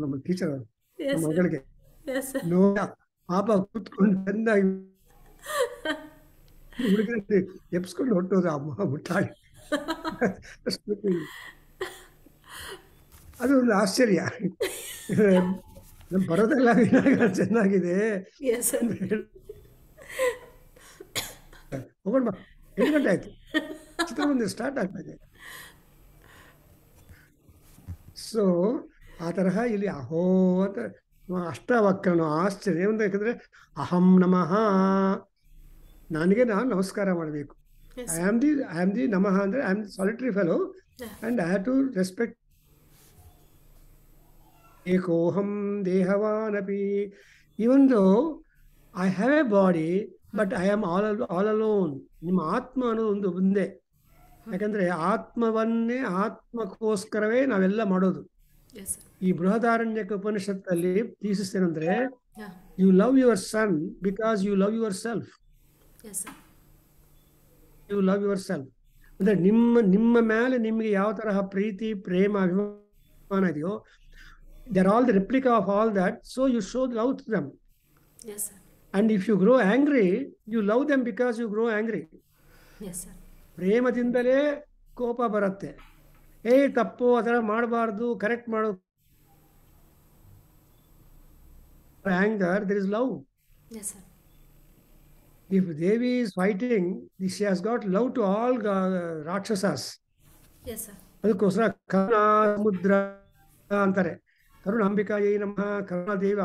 ನಮ್ಮ ಟೀಚರ್ Yes, ನಮ್ಮ sir. ಮಗಳಿಗೆ Yes, sir. ನೋಡ ಪಾಪ ಕೂತ್ಕೊಂಡು ಚೆನ್ನಾಗಿ ಹುಡುಗರಲ್ಲಿ ಎಪ್ಸ್ಕೊಂಡು ಹೊಟ್ಟೋದು ಅಮ್ಮ ಮುಟ್ಟಾಡಿ. ಅದು ಒಂದು ಆಶ್ಚರ್ಯ. ಬರೋದೆಲ್ಲ ಚೆನ್ನಾಗಿದೆ, Yes, sir. ಹೋಗೋಣ ಬಾ, 8 ಗಂಟೆ ಆಯ್ತು, ಚಿತ್ರಮಂದಿರ ಸ್ಟಾರ್ಟ್ ಆಗ್ತಾ ಇದೆ. ಸೊ ಆ ತರಹ ಇಲ್ಲಿ ಅಹೋ ಅಂತ ಅಷ್ಟವಕ್ರನು ಆಶ್ಚರ್ಯ ಅಂತ. ಯಾಕಂದ್ರೆ ಅಹಂ ನಮಃ, ನನಗೆ ನಾನು ನಮಸ್ಕಾರ ಮಾಡಬೇಕು. Yes, ಐ ಆಮ್ ದಿ ನಮಃ ಅಂದ್ರೆ I am solitary fellow and I have to respect. ಏಕೋಹಂ ದೇಹವಾನಪಿ, even though I have a body but I am all alone. ನಿಮ್ಮ ಆತ್ಮ ಅನ್ನೋದು ಒಂದು ಒಂದೇ. ಯಾಕಂದ್ರೆ ಆತ್ಮವನ್ನೇ ಆತ್ಮಕ್ಕೋಸ್ಕರವೇ ನಾವೆಲ್ಲ ಮಾಡೋದು. Yes, sir. ಈ ಬೃಹದಾರಣ್ಯಕ ಉಪನಿಷತ್ತಲ್ಲಿ ಥೀಸಿಸ್ ಏನಂದ್ರೆ, Yeah. You love your son because you love yourself. Yes, sir. You love yourself ಅಂದ್ರೆ ನಿಮ್ಮ ಮೇಲೆ ನಿಮಗೆ ಯಾವ ತರಹ ಪ್ರೀತಿ, ಪ್ರೇಮ, ಅಭಿಮಾನ ಇದೆಯೋ, they are all the replica of all that. So you show love to them. Yes, sir. And if you grow angry, you love them because you grow angry. Yes, sir. ಪ್ರೇಮದಿಂದಲೇ ಕೋಪ ಬರುತ್ತೆ. ತಪ್ಪು, ಅದರ ಮಾಡಬಾರ್ದು, ಕರೆಕ್ಟ್ ಮಾಡೋ. Anger, there is love. Yes, sir. If Devi is fighting, she has got love to all Rakshasas. Yes, sir. ಅದಕ್ಕೋಸ್ಕರ ಕರುಣಾ ಸಮುದ್ರ ಅಂತಾರೆ. ಕರುಣಾಂಬಿಕಾಯೈ ನಮಃ. ಕರುಣಾದೇವ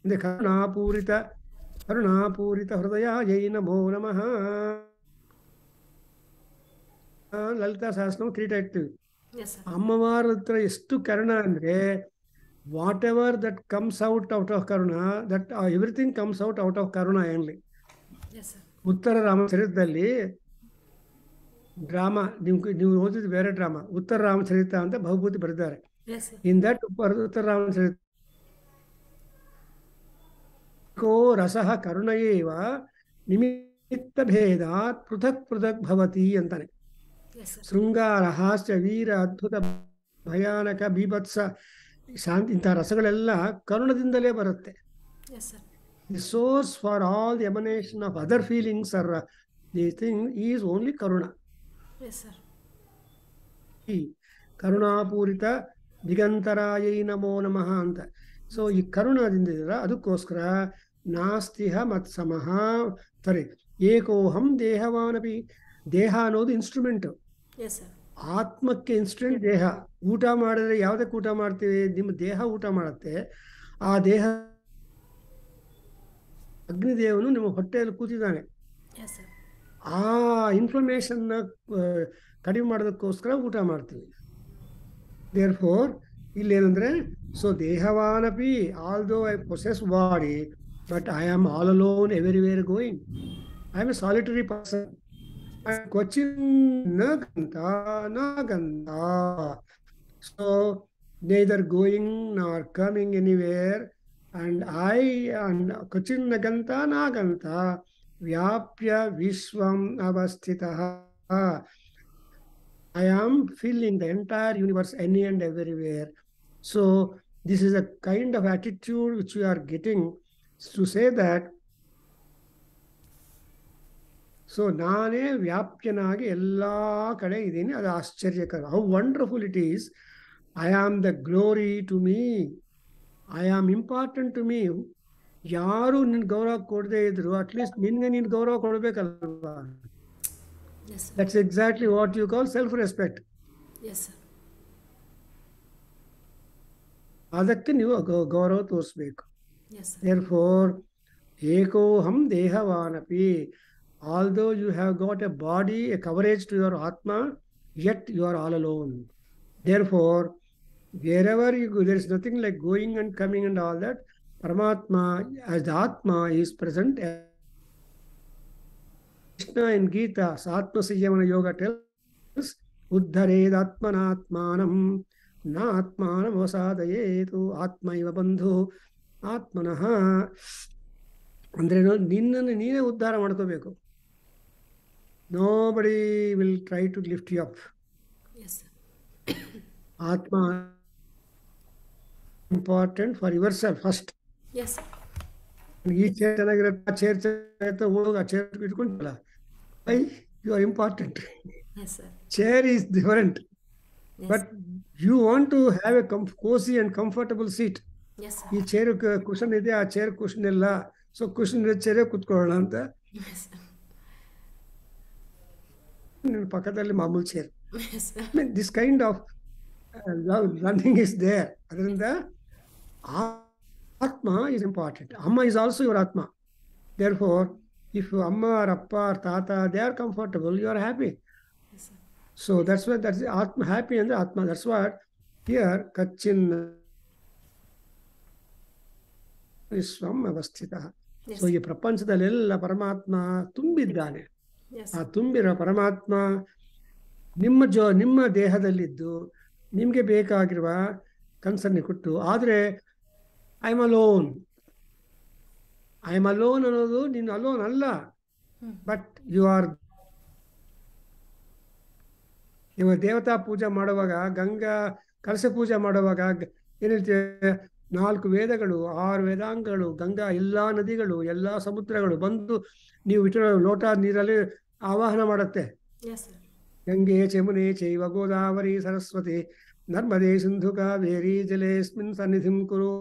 ಅಂದ್ರೆ ಕರುಣಾಪೂರಿತ ಹೃದಯಾಯೈ ನಮೋ ನಮಃ. Lalita Sahasranama 3 type. Yes, sir. ಅಮ್ಮವಾರ ಹತ್ರ ಎಷ್ಟು ಕರುಣ ಅಂದ್ರೆ, whatever that comes out of ಕರುಣ, that everything comes out of ಕರುಣ ಏನ್ಲಿ. Yes, sir. ಉತ್ತರ ರಾಮಚರಿತದಲ್ಲಿ ಡ್ರಾಮಾ, ನೀವು ಓದಿದ ಬೇರೆ ಡ್ರಾಮಾ, ಉತ್ತರ ರಾಮಚರಿತ ಅಂತ ಬಹುಭೂತಿ ಬರೆದಿದ್ದಾರೆ. Yes, sir. ಇನ್ ದಟ್ ಉತ್ತರ ರಾಮಚರಿತ ಕೋ ರಸಃ ಕರುಣಯೇವ ನಿಮಿತ್ತ ಭೇದಾತ್ ಪೃಥಕ್ ಭವತಿ ಅಂತಾನೆ. Yes, sir. ಶೃಂಗಾರ, ಹಾಸ್ಯ, ವೀರ, ಅದ್ಭುತ, ಭಯಾನಕ, ಬೀಭತ್ಸ, ಶಾಂತಿ, ಇಂಥ ರಸಗಳೆಲ್ಲ ಕರುಣದಿಂದಲೇ ಬರುತ್ತೆ. Yes, sir. The source for all the emanation of other feelings or the thing is only karuna. Yes, sir. ಕರುಣಾಪೂರಿತ ದಿಗಂತರಾಯೈ ನಮೋ ನಮಃ ಅಂತ. ಸೊ ಈ ಕರುಣದಿಂದ ಅದಕ್ಕೋಸ್ಕರ ನಾಸ್ತಿಹ ಮತ್ಸಮಃ, ಸರಿ, ಏಕೋಹಂ ದೇಹವಾನಪಿ. ದೇಹ ಅನ್ನೋದು ಇನ್ಸ್ಟ್ರೂಮೆಂಟ್. Yes, sir. ಆತ್ಮಕ್ಕೆ ಇನ್ಸ್ಟ್ರೂಮೆಂಟ್ ದೇಹ. ಊಟ ಮಾಡಿದ್ರೆ ಯಾವುದಕ್ಕೆ ಊಟ ಮಾಡ್ತೀವಿ? ನಿಮ್ಮ ದೇಹ ಊಟ ಮಾಡುತ್ತೆ. ಆ ದೇಹ ಅಗ್ನಿದೇವನು ನಿಮ್ಮ ಹೊಟ್ಟೆಯಲ್ಲಿ ಕೂತಿದ್ದಾನೆ. Yes, sir. ಆ ಇನ್ಫ್ಲಮೇಷನ್ನ ಕಡಿಮೆ ಮಾಡೋದಕ್ಕೋಸ್ಕರ ಊಟ ಮಾಡ್ತೀವಿ. ದೇರ್ ಫೋರ್ ಇಲ್ಲೇನಂದ್ರೆ, ಸೊ ದೇಹವಾನಪಿ, although I possess body but I am all alone everywhere going. I am a solitary person. ಕ್ವಚಿನ್ ನ ಗಂತ. So neither going nor coming anywhere, and I and क्वचिन् न गन्ता न गन्ता व्याप्य विश्वम् avastitah. I am filling the entire universe any and everywhere. So this is a kind of attitude which we are getting to say that, so ನಾನೇ ವ್ಯಾಪ್ಯನಾಗಿ ಎಲ್ಲ ಕಡೆ ಇದ್ದೀನಿ. ಅದು ಆಶ್ಚರ್ಯಕರ. How wonderful it is. I am the glory to me, I am important to me. ಯಾರು ನಿನ್ ಗೌರವ ಕೊಡದೇ ಇದ್ರು ಅಟ್ಲೀಸ್ಟ್ ನಿನ್ಗೆ ನೀನು ಗೌರವ ಕೊಡ್ಬೇಕಲ್ವಾ? Yes, sir. That's exactly what you call self respect. Yes, sir. ಅದಕ್ಕೆ ನೀವು ಗೌರವ ತೋರಿಸ್ಬೇಕು. Yes, sir. Therefore, Ekoham Dehavanapi. Although you have got a body, a coverage to your Atma, yet you are all alone. Therefore, wherever you go, there is nothing like going and coming and all that. Paramatma, as the Atma, is present. Krishna in Gita, Satma Siyamana Yoga tells, Uddhared Atmanatmanam, Na Atmanam Vasadayetu, Atma iva bandhu, Atmanah. ಅಂದ್ರೆ ನಿನ್ನನ್ನು ನೀನೇ ಉದ್ಧಾರ ಮಾಡ್ಕೋಬೇಕು. Nobody will try to lift you up. Yes, sir. Atma important for yourself first. Yes, sir. ಈ ಚೇರ್ ಚೆನ್ನಾಗಿರುತ್ತೆ, ಆ ಚೇರ್ ಚೆನ್ನಾಗಿರುತ್ತೆ, ಹೋಗಿ ಆ ಚೇರ್ ಇಟ್ಕೊಂಡಲ್ಲ, I you are important. Yes, sir. Chair is different, Yes. but you want to have a cozy and comfortable seat. Yes, sir. ಈ ಚೇರ್ ಕುಷನ್ ಇದೆ, ಆ ಚೇರ್ ಕುಷನ್ ಇಲ್ಲ, ಸೊ ಕುಷನ್ ಇರೋ ಚೇರೇ ಕೂತ್ಕೊಳ್ಳೋಣ ಅಂತ Yes, sir. ನಿನ್ನ ಪಕ್ಕದಲ್ಲಿ ಮಾಮೂಲು chair. Yes, sir. I mean, this kind of learning is there. ಅದರಿಂದ Atma is important. Amma is also your Atma. Therefore, if Amma or Appa or Tata, they are comfortable, you are happy. Yes, sir. So that's why that's Atma, happy and the Atma. That's what here Kachin is Swam Avasthita. Yes. So ಈ ಪ್ರಪಂಚದಲ್ಲೆಲ್ಲ ಪರಮಾತ್ಮ ತುಂಬಿದ್ದಾನೆ. Yes, ಆ sir. ತುಂಬಿರೋ ಪರಮಾತ್ಮ ನಿಮ್ಮ ದೇಹದಲ್ಲಿದ್ದು ನಿಮಗೆ ಬೇಕಾಗಿರುವ ಕನ್ಸರ್ನ್ ಕೊಟ್ಟು, ಆದರೆ ಐ ಆಮ್ ಅಲೋನ್ ಅನ್ನೋದು ನೀನು ಅಲೋನ್ ಅಲ್ಲ, ಬಟ್ ಯು ಆರ್. ಇವಾಗ ದೇವತಾ ಪೂಜೆ ಮಾಡುವಾಗ, ಗಂಗಾ ಕಲಶ ಪೂಜೆ ಮಾಡುವಾಗ ಏನು ಹೇಳ್ತೇವೆ, 4 ವೇದಗಳು, 6 ವೇದಾಂಗಗಳು, ಗಂಗಾ ಎಲ್ಲ ನದಿಗಳು, ಎಲ್ಲ ಸಮುದ್ರಗಳು ಬಂದು ನೀವು ಇಟ್ಟಿರೋ ಲೋಟ ನೀರಲ್ಲಿ ಆವಾಹನ ಮಾಡುತ್ತೆ. Yes, sir. ಗಂಗೆ ಚಮುನೆ ಚೈವ ಗೋದಾವರಿ ಸರಸ್ವತಿ ನರ್ಮದೆ ಸಿಂಧು ಕಾವೇರಿ ಜಲೇಸ್ಮಿನ್ ಸನ್ನಿಧಿಂ ಕುರು.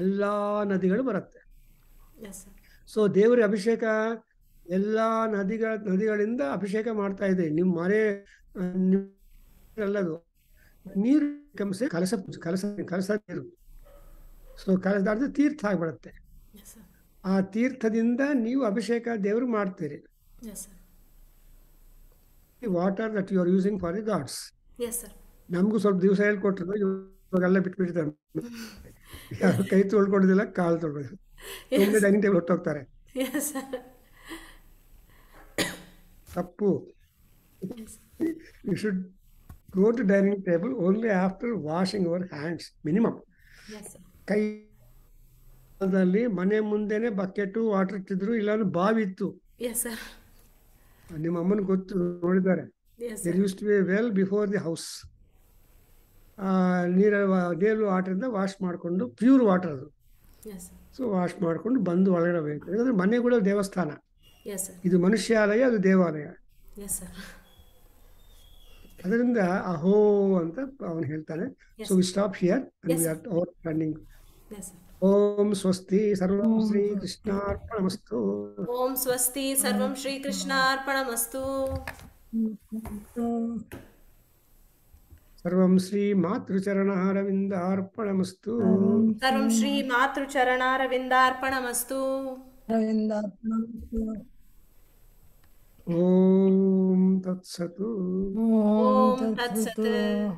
ಎಲ್ಲ ನದಿಗಳು ಬರುತ್ತೆ. Yes, sir. ಸೊ ದೇವರ ಅಭಿಷೇಕ ಎಲ್ಲ ನದಿಗಳಿಂದ ಅಭಿಷೇಕ ಮಾಡ್ತಾ ಇದೆ. ನಿಮ್ಮ ಮನೆ ಎಲ್ಲದು ನೀರು ಕಂಸೆ ಕಲಸ ನೀರು. ಸೊ ಕಲಸದಾಡ್ದು ತೀರ್ಥ ಆಗಿಬಿಡುತ್ತೆ. Yes, sir. ಆ ತೀರ್ಥದಿಂದ ನೀವು ಅಭಿಷೇಕ ದೇವ್ರಿಗೆ ಮಾಡ್ತೀರಿ. Yes, sir. Water that you are using for the gods. Yes, sir. ನಮಗೂ ಸ್ವಲ್ಪ ದಿವಸ ಹೇಳ್ಕೊಟ್ರು, ಇವಾಗೆಲ್ಲ ಬಿಟ್ಬಿಟ್ಟಿದ್ದಾರೆ. ಯಾರು ಕೈ ತೊಳ್ಕೊಂಡಿದ್ದಿಲ್ಲ, ಕಾಲು ತೊಳ್ಕೊಂಡಿಲ್ಲ, ಒಮ್ಮೆ ಡೈನಿಂಗ್ ಟೇಬಲ್ ಹೊಟ್ಟೋಗ್ತಾರೆ. Yes, sir. ತಪ್ಪು. Yes. You should go to dining table only after washing our hands minimum. Yes, sir. ಕೈದಲ್ಲಿ ಮನೆ ಮುಂದೆನೆ ಬಕೆಟು ವಾಟರ್ ಇಟ್ಟಿದ್ರು, ಇಲ್ಲಾಂದ್ರೆ ಬಾವಿ ಇತ್ತು. Yes, sir. ನಿಮ್ಮ ಅಮ್ಮನ ಗೊತ್ತು, ನೋಡಿದ್ದಾರೆ. Yes, there sir. Use to be well before the house. ನೀರು ವಾಟರಿಂದ ವಾಶ್ ಮಾಡಿಕೊಂಡು, ಪ್ಯೂರ್ ವಾಟರ್ ಅದು. Yes, sir. ಸೊ ವಾಶ್ ಮಾಡಿಕೊಂಡು ಬಂದು ಒಳಗಡೆ ಬೇಕು. ಯಾಕಂದರೆ ಮನೆ ಕೂಡ ದೇವಸ್ಥಾನ. Yes, sir. ಇದು ಮನುಷ್ಯಾಲಯ, ಅದು ದೇವಾಲಯ. Yes, sir. ಅದರಿಂದ ಅಹೋ ಅಂತ ಅವನು ಹೇಳ್ತಾನೆ. So we stop here and we are over running. Yes, sir. ಓಂ ಸ್ವಸ್ತಿ ಸರ್ವಂ Shri ಕೃಷ್ಣಾರ್ಪಣಮಸ್ತು. Om Swasti Sarvam Shri Krishna Arpanamastu. ಸರ್ವಂ Shri ಮಾತೃಚರಣಾರವಿಂದಾರ್ಪಣಮಸ್ತು. Sarvam Shri Matru Charanaravindarpanamastu. ರವೀಂದ್ರಾತ್ಮನಸ್ತು. ಓಂ ತತ್ಸತು. ಓಂ Om ತತ್ಸತ್. Tatsat.